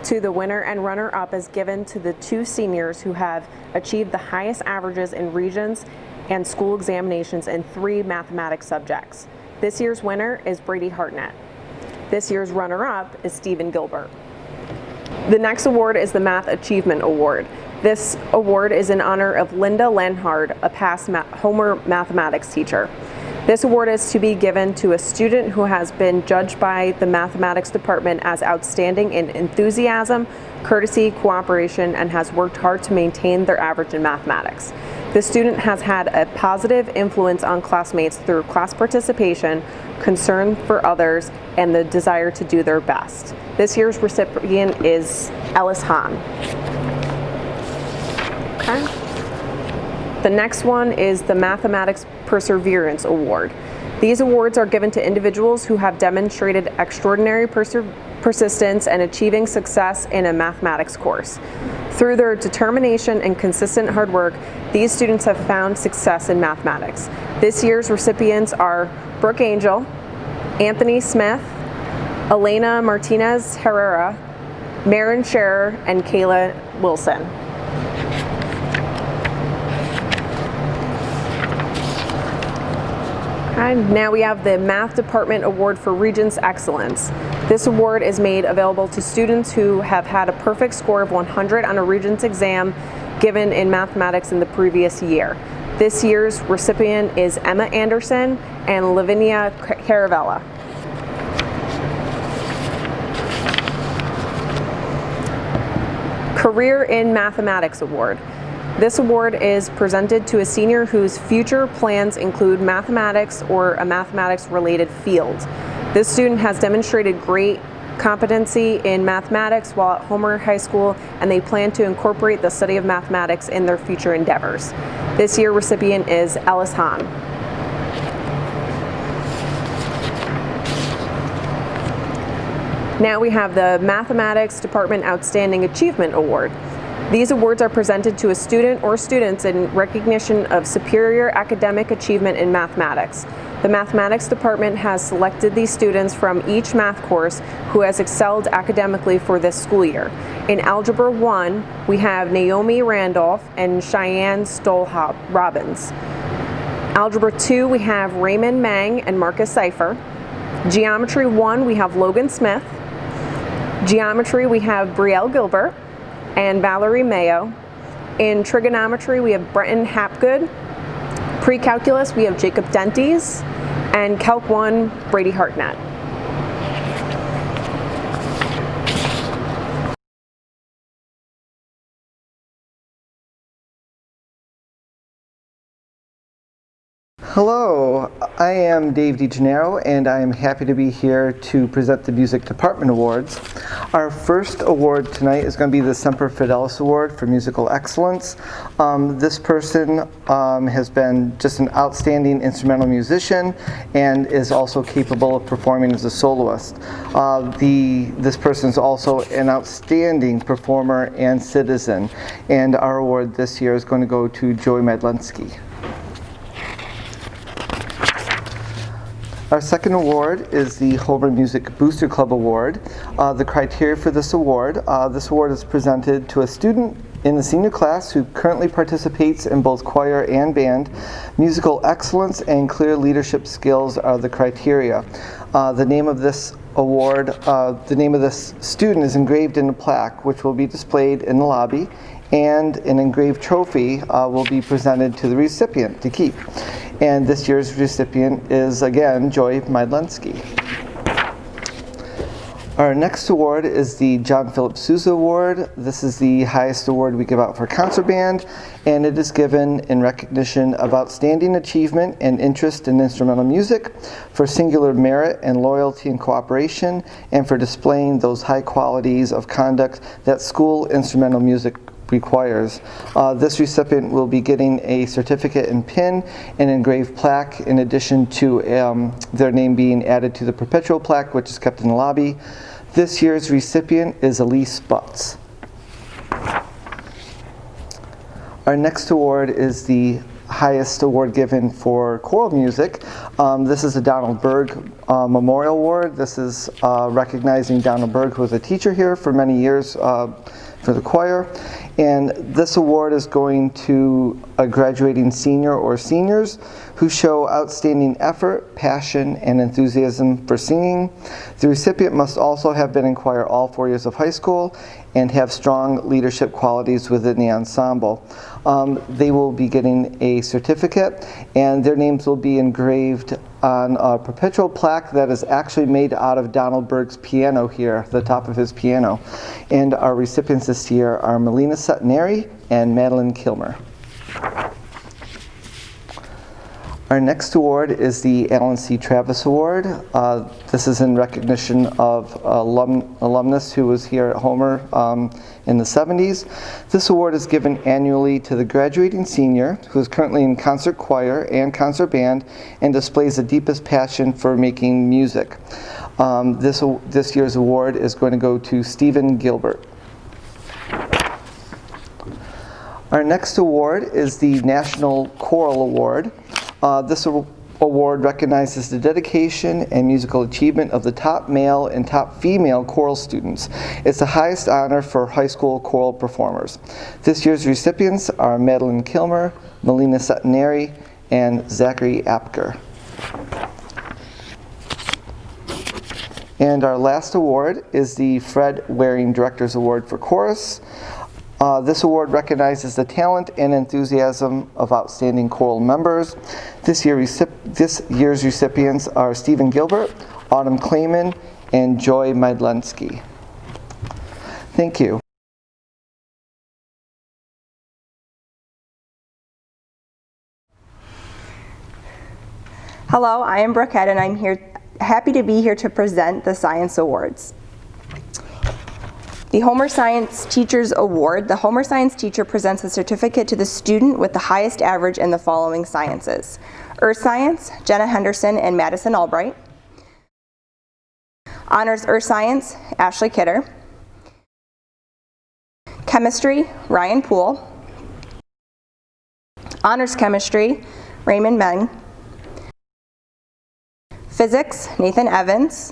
to the winner and runner-up is given to the 2 seniors who have achieved the highest averages in regions and school examinations in 3 mathematics subjects. This year's winner is Brady Hartnett. This year's runner-up is Stephen Gilbert. The next award is the Math Achievement Award. This award is in honor of Linda Lenhard, a past Homer mathematics teacher. This award is to be given to a student who has been judged by the mathematics department as outstanding in enthusiasm, courtesy, cooperation, and has worked hard to maintain their average in mathematics. The student has had a positive influence on classmates through class participation, concern for others, and the desire to do their best. This year's recipient is Ellis Hahn. Okay. The next one is the Mathematics Perseverance Award. These awards are given to individuals who have demonstrated extraordinary persistence, and achieving success in a mathematics course. Through their determination and consistent hard work, these students have found success in mathematics. This year's recipients are Brooke Angel, Anthony Smith, Elena Martinez Herrera, Marin Scherer, and Kayla Wilson. And now we have the Math Department Award for Regents Excellence. This award is made available to students who have had a perfect score of 100 on a Regents exam given in mathematics in the previous year. This year's recipient is Emma Anderson and Lavinia Caravella. Career in Mathematics Award. This award is presented to a senior whose future plans include mathematics or a mathematics-related field. This student has demonstrated great competency in mathematics while at Homer High School, and they plan to incorporate the study of mathematics in their future endeavors. This year's recipient is Ellis Hahn. Now we have the Mathematics Department Outstanding Achievement Award. These awards are presented to a student or students in recognition of superior academic achievement in mathematics. The Mathematics Department has selected these students from each math course who has excelled academically for this school year. In Algebra 1, we have Naomi Randolph and Cheyenne Stoll-Robbins. Algebra 2, we have Raymond Mang and Marcus Seifer. Geometry 1, we have Logan Smith. Geometry, we have Brielle Gilbert and Valerie Mayo. In trigonometry, we have Brenton Hapgood. Pre-calculus, we have Jacob Dentes. And Calc 1, Brady Hartnett. Hello, I am Dave DeGennaro, and I am happy to be here to present the Music Department Awards. Our first award tonight is going to be the Semper Fidelis Award for Musical Excellence. This person has been just an outstanding instrumental musician and is also capable of performing as a soloist. This person is also an outstanding performer and citizen, and our award this year is going to go to Joy Madlensky. Our second award is the Homer Music Booster Club Award. The criteria for this award is presented to a student in the senior class who currently participates in both choir and band. Musical excellence and clear leadership skills are the criteria. The name of this award, the name of this student is engraved in a plaque which will be displayed in the lobby, and an engraved trophy will be presented to the recipient to keep. And this year's recipient is, again, Joy Madlensky. Our next award is the John Philip Sousa Award. This is the highest award we give out for concert band, and it is given in recognition of outstanding achievement and interest in instrumental music, for singular merit and loyalty and cooperation, and for displaying those high qualities of conduct that school instrumental music requires. This recipient will be getting a certificate and pin and engraved plaque, in addition to their name being added to the perpetual plaque, which is kept in the lobby. This year's recipient is Elise Butts. Our next award is the highest award given for choral music. This is the Donald Berg Memorial Award. This is recognizing Donald Berg, who was a teacher here for many years for the choir. And this award is going to a graduating senior or seniors who show outstanding effort, passion, and enthusiasm for singing. The recipient must also have been in choir all 4 years of high school and have strong leadership qualities within the ensemble. They will be getting a certificate, and their names will be engraved on a perpetual plaque that is actually made out of Donald Berg's piano here, the top of his piano. And our recipients this year are Melina Suttoneri and Madeline Kilmer. Our next award is the Alan C. Travis Award. This is in recognition of alumnus who was here at Homer in the 70s. This award is given annually to the graduating senior who is currently in concert choir and concert band and displays the deepest passion for making music. This year's award is going to go to Stephen Gilbert. Our next award is the National Choral Award. This award recognizes the dedication and musical achievement of the top male and top female choral students. It's the highest honor for high school choral performers. This year's recipients are Madeline Kilmer, Melina Setinari, and Zachary Apker. And our last award is the Fred Waring Director's Award for Chorus. This award recognizes the talent and enthusiasm of outstanding choral members. This year's recipients are Stephen Gilbert, Autumn Clayman, and Joy Mydlensky. Thank you. Hello, I am Brooke Head, and I'm happy to be here to present the Science Awards. The Homer Science Teachers Award. The Homer Science teacher presents a certificate to the student with the highest average in the following sciences: Earth Science, Jenna Henderson and Madison Albright. Honors Earth Science, Ashley Kidder. Chemistry, Ryan Poole. Honors Chemistry, Raymond Meng. Physics, Nathan Evans.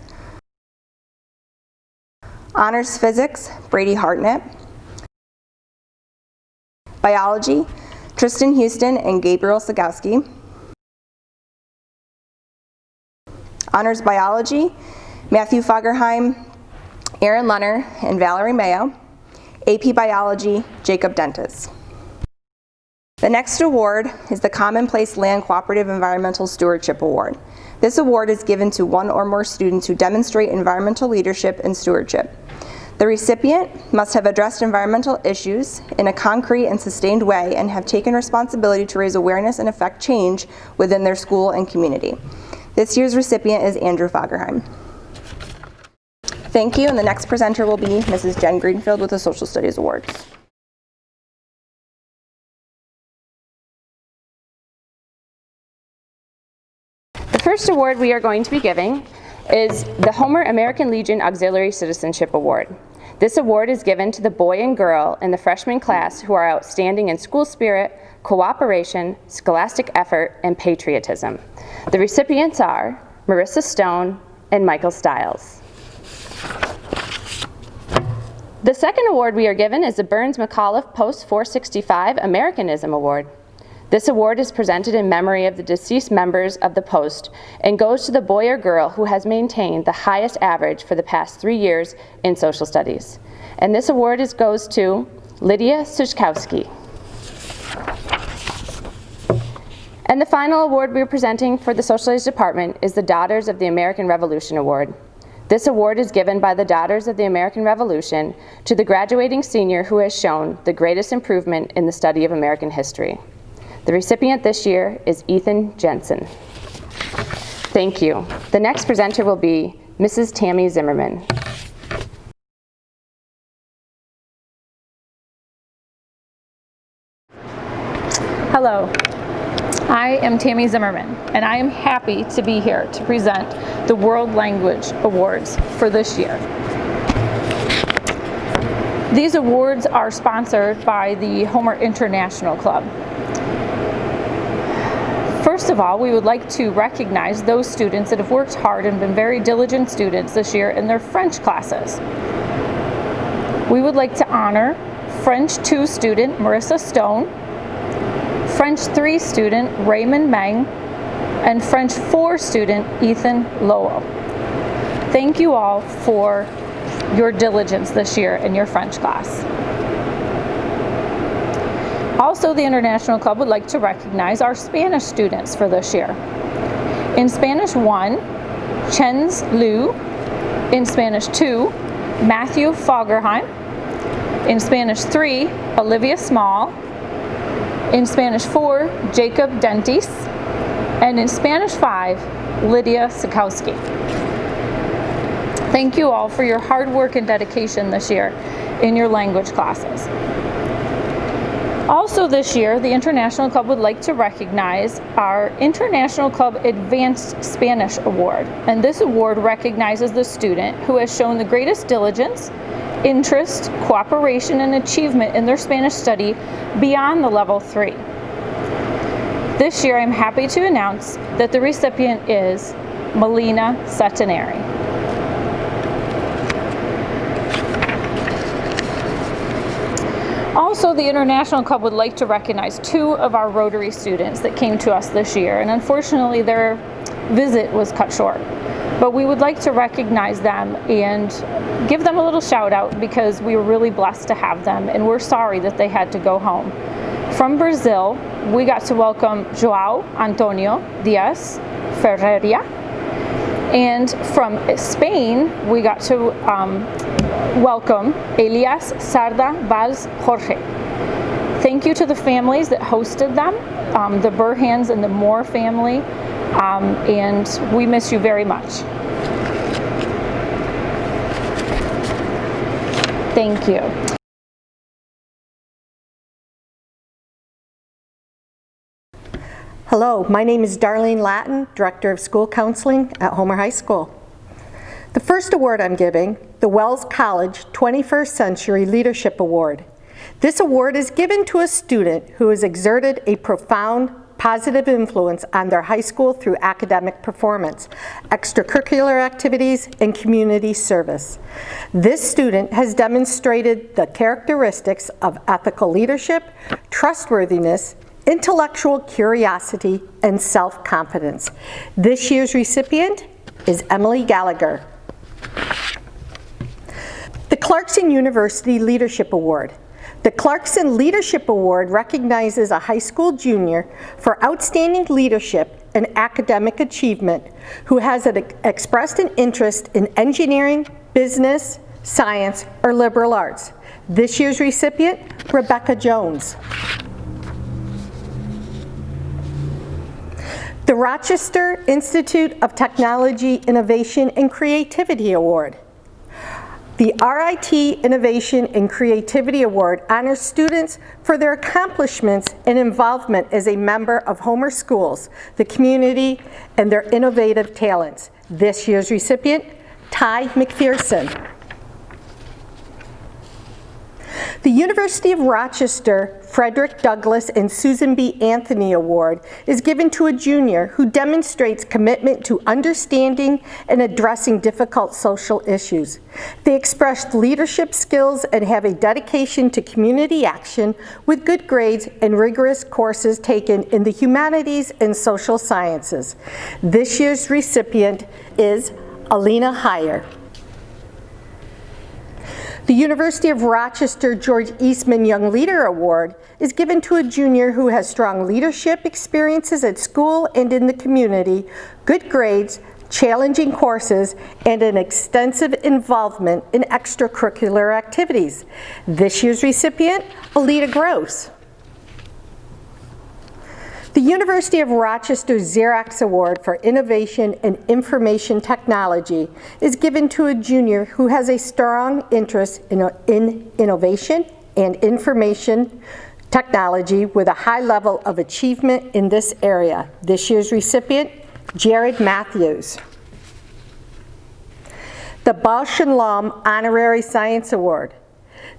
Honors Physics, Brady Hartnett. Biology, Tristan Houston and Gabriel Sagowski. Honors Biology, Matthew Fagerheim, Aaron Lunner, and Valerie Mayo. AP Biology, Jacob Dentis. The next award is the Commonplace Land Cooperative Environmental Stewardship Award. This award is given to one or more students who demonstrate environmental leadership and stewardship. The recipient must have addressed environmental issues in a concrete and sustained way and have taken responsibility to raise awareness and affect change within their school and community. This year's recipient is Andrew Fagerheim. Thank you, and the next presenter will be Mrs. Jen Greenfield with the Social Studies Awards. The first award we are going to be giving is the Homer American Legion Auxiliary Citizenship Award. This award is given to the boy and girl in the freshman class who are outstanding in school spirit, cooperation, scholastic effort, and patriotism. The recipients are Marissa Stone and Michael Stiles. The second award we are given is the Burns McAuliffe Post 465 Americanism Award. This award is presented in memory of the deceased members of the Post and goes to the boy or girl who has maintained the highest average for the past 3 years in social studies. And this award goes to Lydia Suchkowski. And the final award we're presenting for the Social Studies Department is the Daughters of the American Revolution Award. This award is given by the Daughters of the American Revolution to the graduating senior who has shown the greatest improvement in the study of American history. The recipient this year is Ethan Jensen. Thank you. The next presenter will be Mrs. Tammy Zimmerman. Hello, I am Tammy Zimmerman, and I am happy to be here to present the World Language Awards for this year. These awards are sponsored by the Homer International Club. First of all, we would like to recognize those students that have worked hard and been very diligent students this year in their French classes. We would like to honor French 2 student Marissa Stone, French 3 student Raymond Meng, and French 4 student Ethan Lowell. Thank you all for your diligence this year in your French class. Also, the International Club would like to recognize our Spanish students for this year. In Spanish 1, Chenz Liu. In Spanish 2, Matthew Fagerheim. In Spanish 3, Olivia Small. In Spanish 4, Jacob Dentis. And in Spanish 5, Lydia Sikowski. Thank you all for your hard work and dedication this year in your language classes. Also this year, the International Club would like to recognize our International Club Advanced Spanish Award. And this award recognizes the student who has shown the greatest diligence, interest, cooperation, and achievement in their Spanish study beyond the level 3. This year, I'm happy to announce that the recipient is Melina Satinari. Also, the International Club would like to recognize 2 of our Rotary students that came to us this year, and unfortunately their visit was cut short. But we would like to recognize them and give them a little shout out because we were really blessed to have them, and we're sorry that they had to go home. From Brazil, we got to welcome João Antonio Dias Ferreira, and from Spain, we got to welcome Elias Sarda Valls Jorge. Thank you to the families that hosted them, the Burhans and the Moore family, and we miss you very much. Thank you. Hello, my name is Darlene Latin, Director of School Counseling at Homer High School. The first award I'm giving, the Wells College 21st Century Leadership Award. This award is given to a student who has exerted a profound positive influence on their high school through academic performance, extracurricular activities, and community service. This student has demonstrated the characteristics of ethical leadership, trustworthiness, intellectual curiosity, and self-confidence. This year's recipient is Emily Gallagher. The Clarkson University Leadership Award. The Clarkson Leadership Award recognizes a high school junior for outstanding leadership and academic achievement who has expressed an interest in engineering, business, science, or liberal arts. This year's recipient, Rebecca Jones. The Rochester Institute of Technology, Innovation, and Creativity Award. The RIT Innovation and Creativity Award honors students for their accomplishments and involvement as a member of Homer Schools, the community, and their innovative talents. This year's recipient, Ty McPherson. The University of Rochester Frederick Douglass and Susan B. Anthony Award is given to a junior who demonstrates commitment to understanding and addressing difficult social issues. They express leadership skills and have a dedication to community action with good grades and rigorous courses taken in the humanities and social sciences. This year's recipient is Alina Heyer. The University of Rochester George Eastman Young Leader Award is given to a junior who has strong leadership experiences at school and in the community, good grades, challenging courses, and an extensive involvement in extracurricular activities. This year's recipient, Alita Gross. The University of Rochester Xerox Award for Innovation and Information Technology is given to a junior who has a strong interest in innovation and information technology with a high level of achievement in this area. This year's recipient, Jared Matthews. The Bausch and Lomb Honorary Science Award.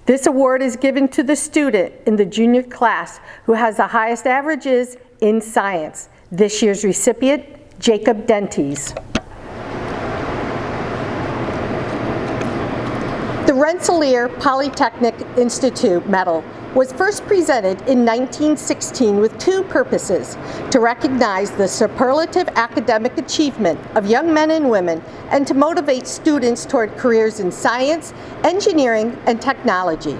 This award is given to the student in the junior class who has the highest averages in science. This year's recipient, Jacob Dentes. The Rensselaer Polytechnic Institute Medal was first presented in 1916 with two purposes: to recognize the superlative academic achievement of young men and women and to motivate students toward careers in science, engineering, and technology.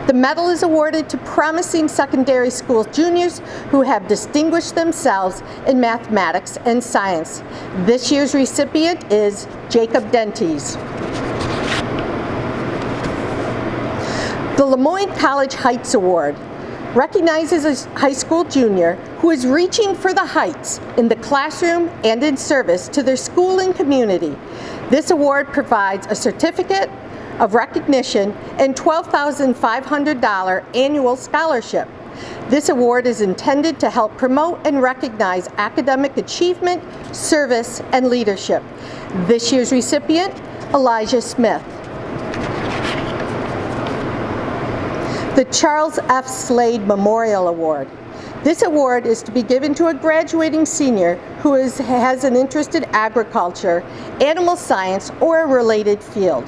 The medal is awarded to promising secondary school juniors who have distinguished themselves in mathematics and science. This year's recipient is Jacob Dentes. The Lemoyne College Heights Award recognizes a high school junior who is reaching for the heights in the classroom and in service to their school and community. This award provides a certificate of recognition and $12,500 annual scholarship. This award is intended to help promote and recognize academic achievement, service, and leadership. This year's recipient, Elijah Smith. The Charles F. Slade Memorial Award. This award is to be given to a graduating senior who has an interest in agriculture, animal science, or a related field.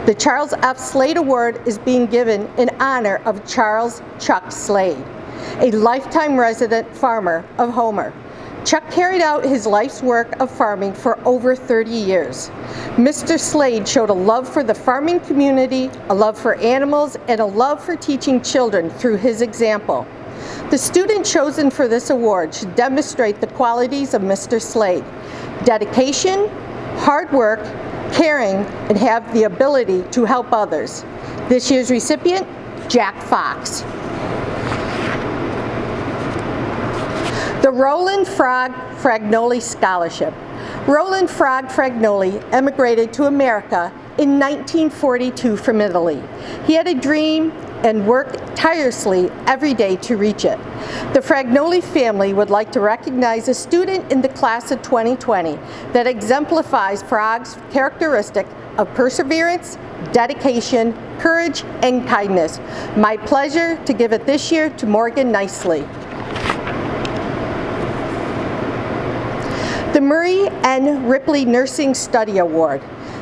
The Charles F. Slade Award is being given in honor of Charles Chuck Slade, a lifetime resident farmer of Homer. Chuck carried out his life's work of farming for over 30 years. Mr. Slade showed a love for the farming community, a love for animals, and a love for teaching children through his example. The student chosen for this award should demonstrate the qualities of Mr. Slade: dedication, hard work, caring, and have the ability to help others. This year's recipient, Jack Fox. The Roland Frog Fragnoli Scholarship. Roland Frog Fragnoli emigrated to America in 1942 from Italy. He had a dream and worked tirelessly every day to reach it. The Fragnoli family would like to recognize a student in the class of 2020 that exemplifies Frog's characteristic of perseverance, dedication, courage, and kindness. My pleasure to give it this year to Morgan Nicely. The Marie N. Ripley Nursing Study Award.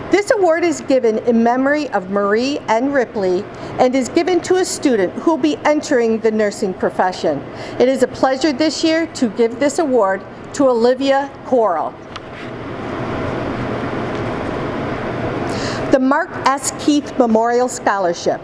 This award is given in memory of Marie N. Ripley and is given to a student who will be entering the nursing profession. It is a pleasure this year to give this award to Olivia Coral. The Mark S. Keith Memorial Scholarship.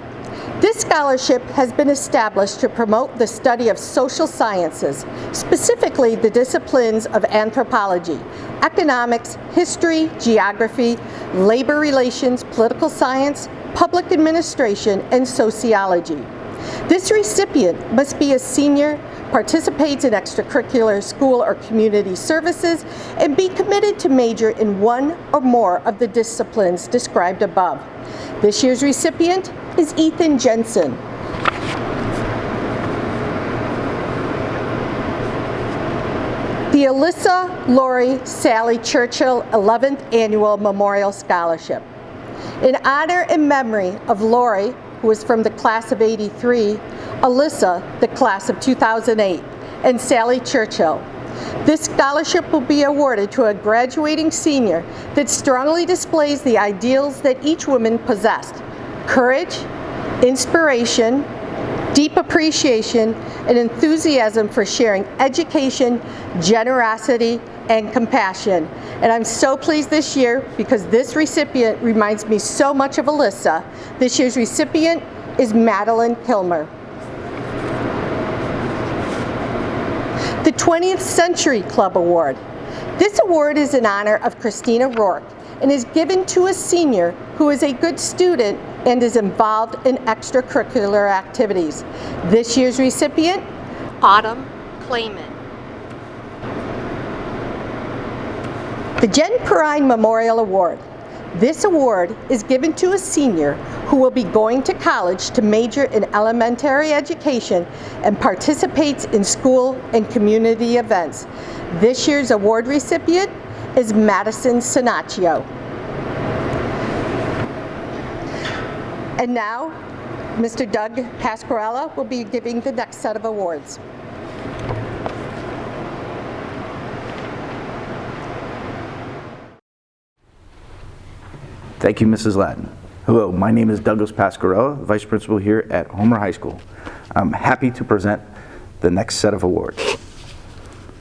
This scholarship has been established to promote the study of social sciences, specifically the disciplines of anthropology, economics, history, geography, labor relations, political science, public administration, and sociology. This recipient must be a senior, participates in extracurricular school or community services, and be committed to major in one or more of the disciplines described above. This year's recipient is Ethan Jensen. The Alyssa Lori Sally Churchill 11th Annual Memorial Scholarship. In honor and memory of Lori, who was from the class of '83, Alyssa, the class of 2008, and Sally Churchill. This scholarship will be awarded to a graduating senior that strongly displays the ideals that each woman possessed: courage, inspiration, deep appreciation, and enthusiasm for sharing education, generosity, and compassion. And I'm so pleased this year because this recipient reminds me so much of Alyssa. This year's recipient is Madeline Kilmer. The 20th Century Club Award. This award is in honor of Christina Rourke and is given to a senior who is a good student and is involved in extracurricular activities. This year's recipient, Autumn Clayman. The Jen Perrine Memorial Award. This award is given to a senior who will be going to college to major in elementary education and participates in school and community events. This year's award recipient is Madison Sinaccio. And now, Mr. Doug Pasquarella will be giving the next set of awards. Thank you, Mrs. Ladden. Hello, my name is Douglas Pasquarella, Vice Principal here at Homer High School. I'm happy to present the next set of awards.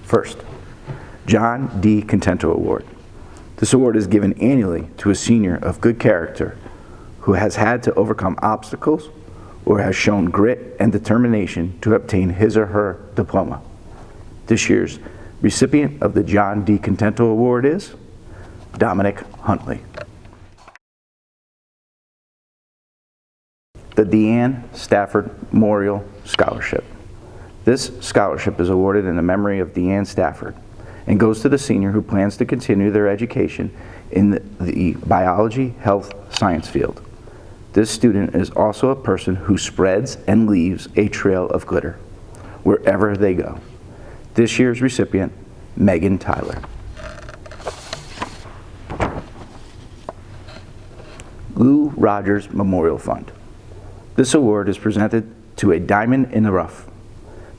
First, John D. Contento Award. This award is given annually to a senior of good character who has had to overcome obstacles or has shown grit and determination to obtain his or her diploma. This year's recipient of the John D. Contento Award is Dominic Huntley. The Deanne Stafford Memorial Scholarship. This scholarship is awarded in the memory of Deanne Stafford and goes to the senior who plans to continue their education in the biology, health, science field. This student is also a person who spreads and leaves a trail of glitter. wherever they go. This year's recipient, Megan Tyler. Lou Rogers Memorial Fund. This award is presented to a diamond in the rough.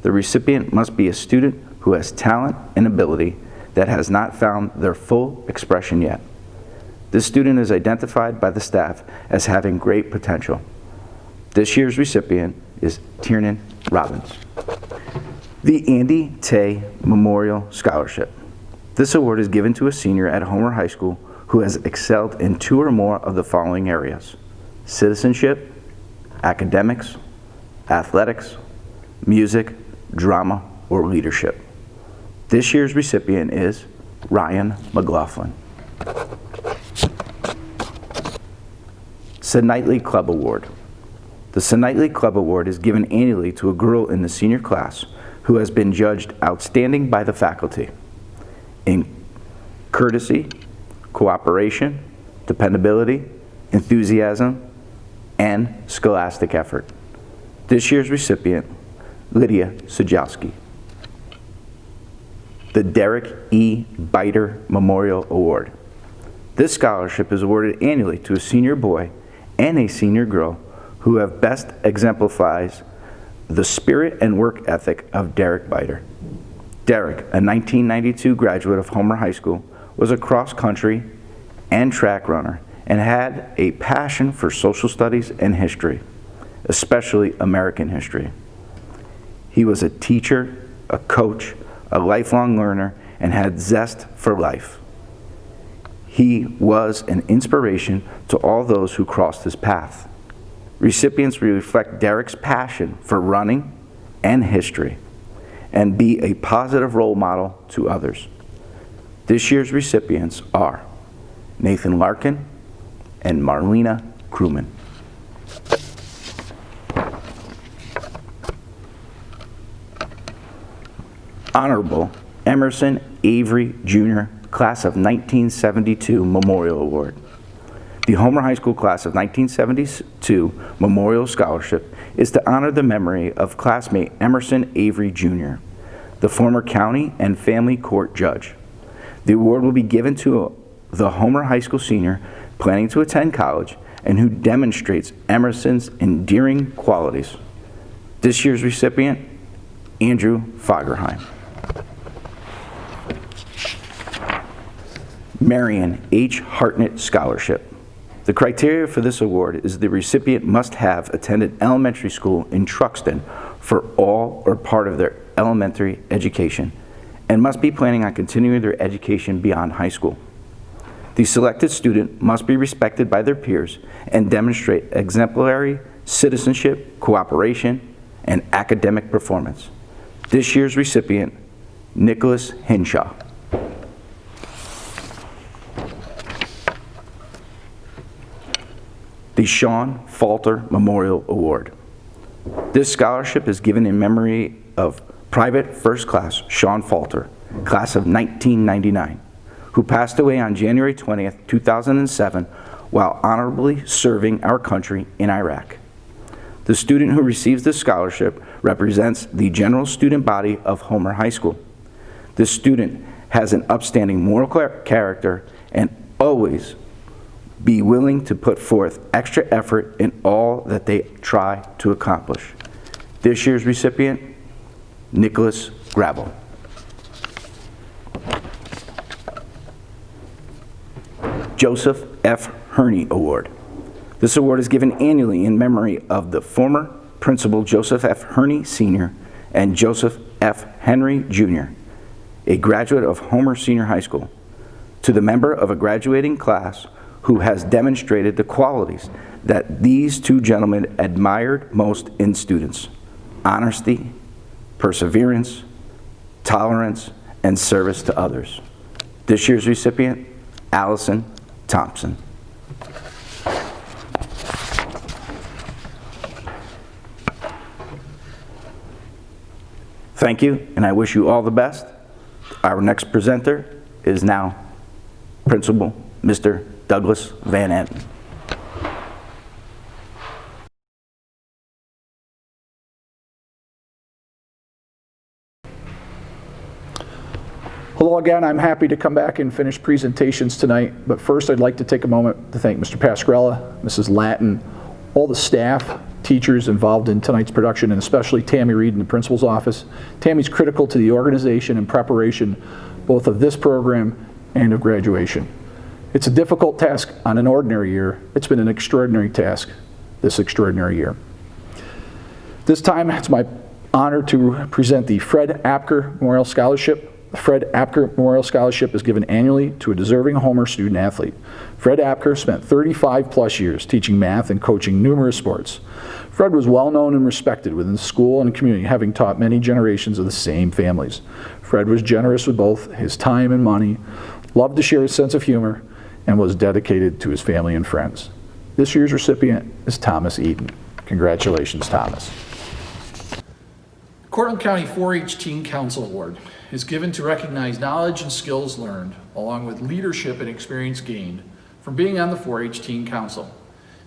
The recipient must be a student who has talent and ability that has not found their full expression yet. This student is identified by the staff as having great potential. This year's recipient is Tiernan Robbins. The Andy Tay Memorial Scholarship. This award is given to a senior at Homer High School who has excelled in 2 or more of the following areas: citizenship, academics, athletics, music, drama, or leadership. This year's recipient is Ryan McLaughlin. Sid Knightley Club Award. The Sid Knightley Club Award is given annually to a girl in the senior class who has been judged outstanding by the faculty in courtesy, cooperation, dependability, enthusiasm, and scholastic effort. This year's recipient, Lydia Sajowski. The Derek E. Biter Memorial Award. This scholarship is awarded annually to a senior boy and a senior girl who have best exemplifies the spirit and work ethic of Derek Biter. Derek, a 1992 graduate of Homer High School, was a cross-country and track runner and had a passion for social studies and history, especially American history. He was a teacher, a coach, a lifelong learner, and had zest for life. He was an inspiration to all those who crossed his path. Recipients reflect Derek's passion for running and history and be a positive role model to others. This year's recipients are Nathan Larkin and Marlena Crewman. Honorable Emerson Avery Jr. Class of 1972 Memorial Award. The Homer High School Class of 1972 Memorial Scholarship is to honor the memory of classmate Emerson Avery Jr., the former county and family court judge. The award will be given to the Homer High School senior planning to attend college and who demonstrates Emerson's endearing qualities. This year's recipient, Andrew Fagerheim. Marion H. Hartnett Scholarship. The criteria for this award is the recipient must have attended elementary school in Truxton for all or part of their elementary education and must be planning on continuing their education beyond high school. The selected student must be respected by their peers and demonstrate exemplary citizenship, cooperation, and academic performance. This year's recipient, Nicholas Hinshaw. The Sean Falter Memorial Award. This scholarship is given in memory of Private First Class Sean Falter, class of 1999, who passed away on January 20th, 2007, while honorably serving our country in Iraq. The student who receives this scholarship represents the general student body of Homer High School. This student has an upstanding moral character and always be willing to put forth extra effort in all that they try to accomplish. This year's recipient, Nicholas Gravel. Joseph F. Herney Award. This award is given annually in memory of the former principal Joseph F. Herney Sr. and Joseph F. Henry Jr., a graduate of Homer Senior High School, to the member of a graduating class who has demonstrated the qualities that these two gentlemen admired most in students: honesty, perseverance, tolerance, and service to others. This year's recipient, Allison Thompson. Thank you, and I wish you all the best. Our next presenter is now Principal Mr. Douglas Van Anten. Hello again. I'm happy to come back and finish presentations tonight, but first I'd like to take a moment to thank Mr. Pascarella, Mrs. Latin, all the staff, teachers involved in tonight's production, and especially Tammy Reed in the principal's office. Tammy's critical to the organization and preparation both of this program and of graduation. It's a difficult task on an ordinary year. It's been an extraordinary task this extraordinary year. This time, it's my honor to present the Fred Apker Memorial Scholarship. The Fred Apker Memorial Scholarship is given annually to a deserving Homer student athlete. Fred Apker spent 35 plus years teaching math and coaching numerous sports. Fred was well known and respected within the school and community, having taught many generations of the same families. Fred was generous with both his time and money, loved to share his sense of humor, and was dedicated to his family and friends. This year's recipient is Thomas Eaton. Congratulations, Thomas. Cortland County 4-H Teen Council Award is given to recognize knowledge and skills learned, along with leadership and experience gained from being on the 4-H Teen Council.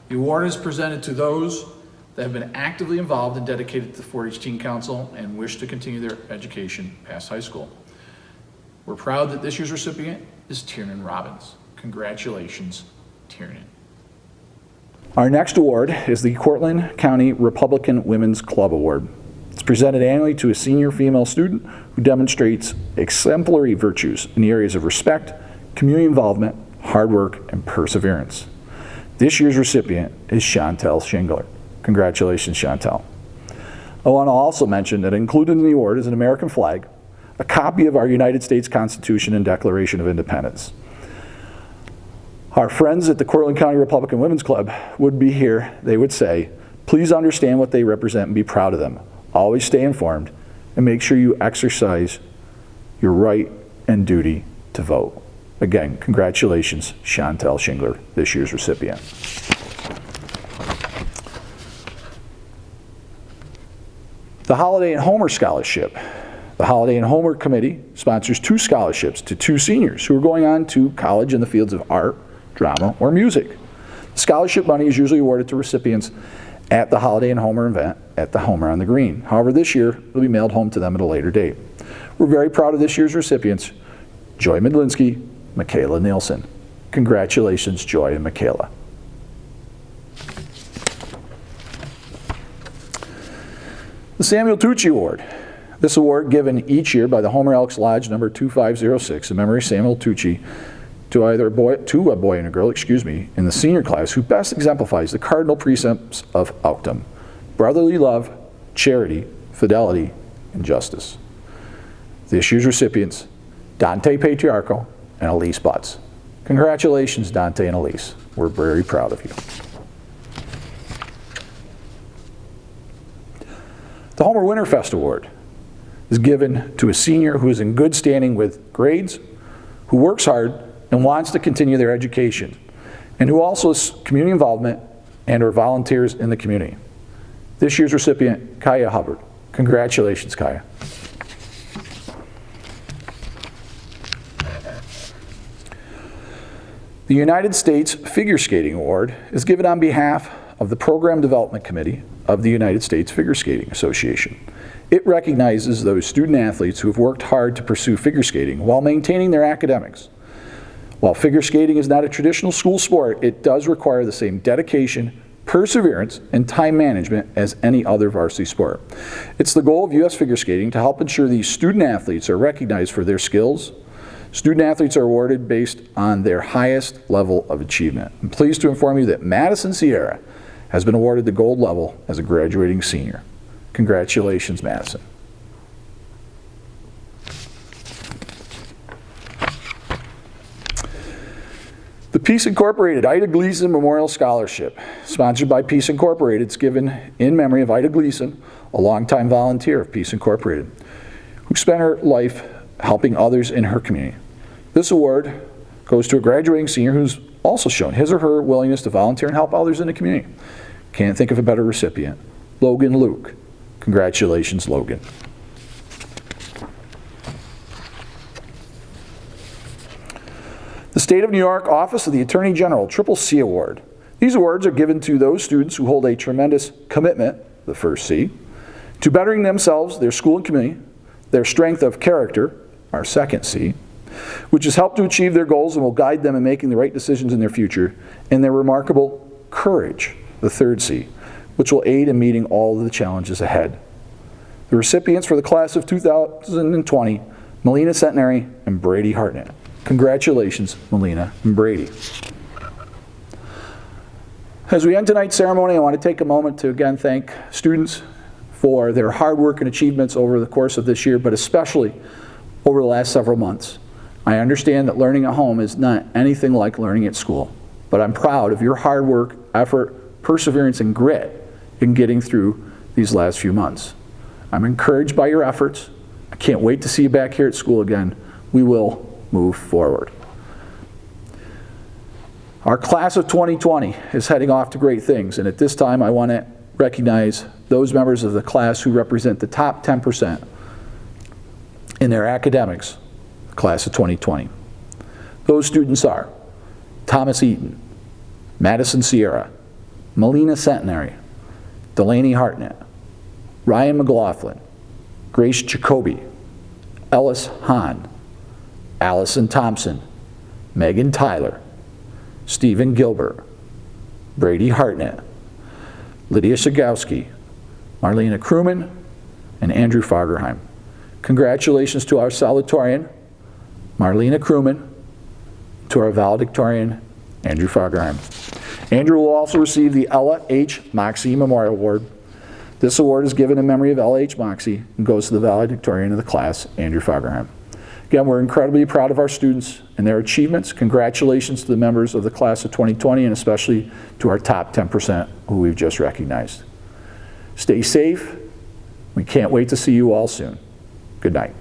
The award is presented to those that have been actively involved and dedicated to the 4-H Teen Council and wish to continue their education past high school. We're proud that this year's recipient is Tiernan Robbins. Congratulations, Tiernan. Our next award is the Cortland County Republican Women's Club Award. It's presented annually to a senior female student who demonstrates exemplary virtues in the areas of respect, community involvement, hard work, and perseverance. This year's recipient is Chantel Shingler. Congratulations, Chantel. I want to also mention that included in the award is an American flag, a copy of our United States Constitution and Declaration of Independence. Our friends at the Cortland County Republican Women's Club would be here, they would say, please understand what they represent and be proud of them. Always stay informed and make sure you exercise your right and duty to vote. Again, congratulations, Chantel Shingler, this year's recipient. The Holiday and Homer Scholarship. The Holiday and Homer Committee sponsors 2 scholarships to 2 seniors who are going on to college in the fields of art, drama, or music. The scholarship money is usually awarded to recipients at the Holiday and Homer event at the Homer on the Green. However, this year, it'll be mailed home to them at a later date. We're very proud of this year's recipients, Joy Midlinski, Michaela Nielsen. Congratulations, Joy and Michaela. The Samuel Tucci Award. This award, given each year by the Homer Elks Lodge number 2506 in memory of Samuel Tucci, to a boy and a girl, in the senior class who best exemplifies the cardinal precepts of Autumn: brotherly love, charity, fidelity, and justice. This year's recipients, Dante Patriarco and Elise Butts. Congratulations, Dante and Elise. We're very proud of you. The Homer Winterfest Award is given to a senior who is in good standing with grades, who works hard and wants to continue their education, and who also has community involvement and or volunteers in the community. This year's recipient, Kaya Hubbard. Congratulations, Kaya. The United States Figure Skating Award is given on behalf of the Program Development Committee of the United States Figure Skating Association. It recognizes those student athletes who have worked hard to pursue figure skating while maintaining their academics. While figure skating is not a traditional school sport, it does require the same dedication, perseverance, and time management as any other varsity sport. It's the goal of U.S. Figure Skating to help ensure these student athletes are recognized for their skills. Student athletes are awarded based on their highest level of achievement. I'm pleased to inform you that Madison Sierra has been awarded the gold level as a graduating senior. Congratulations, Madison. The Peace Incorporated Ida Gleason Memorial Scholarship, sponsored by Peace Incorporated, is given in memory of Ida Gleason, a longtime volunteer of Peace Incorporated, who spent her life helping others in her community. This award goes to a graduating senior who's also shown his or her willingness to volunteer and help others in the community. Can't think of a better recipient. Logan Luke. Congratulations, Logan. The State of New York Office of the Attorney General Triple C Award. These awards are given to those students who hold a tremendous commitment, the first C, to bettering themselves, their school and community, their strength of character, our second C, which has helped to achieve their goals and will guide them in making the right decisions in their future, and their remarkable courage, the third C, which will aid in meeting all of the challenges ahead. The recipients for the class of 2020, Melina Centenary and Brady Hartnett. Congratulations, Melina and Brady. As we end tonight's ceremony, I want to take a moment to again thank students for their hard work and achievements over the course of this year, but especially over the last several months. I understand that learning at home is not anything like learning at school, but I'm proud of your hard work, effort, perseverance, and grit in getting through these last few months. I'm encouraged by your efforts. I can't wait to see you back here at school again. We will move forward. Our class of 2020 is heading off to great things, and at this time I want to recognize those members of the class who represent the top 10% in their academics, class of 2020. Those students are Thomas Eaton, Madison Sierra, Melina Centenary, Delaney Hartnett, Ryan McLaughlin, Grace Jacoby, Ellis Hahn, Allison Thompson, Megan Tyler, Stephen Gilbert, Brady Hartnett, Lydia Shagowski, Marlena Krugman, and Andrew Fagerheim. Congratulations to our salutatorian, Marlena Krugman, to our valedictorian, Andrew Fagerheim. Andrew will also receive the Ella H. Moxie Memorial Award. This award is given in memory of Ella H. Moxie and goes to the valedictorian of the class, Andrew Fagerheim. Again, we're incredibly proud of our students and their achievements. Congratulations to the members of the class of 2020 and especially to our top 10% who we've just recognized. Stay safe. We can't wait to see you all soon. Good night.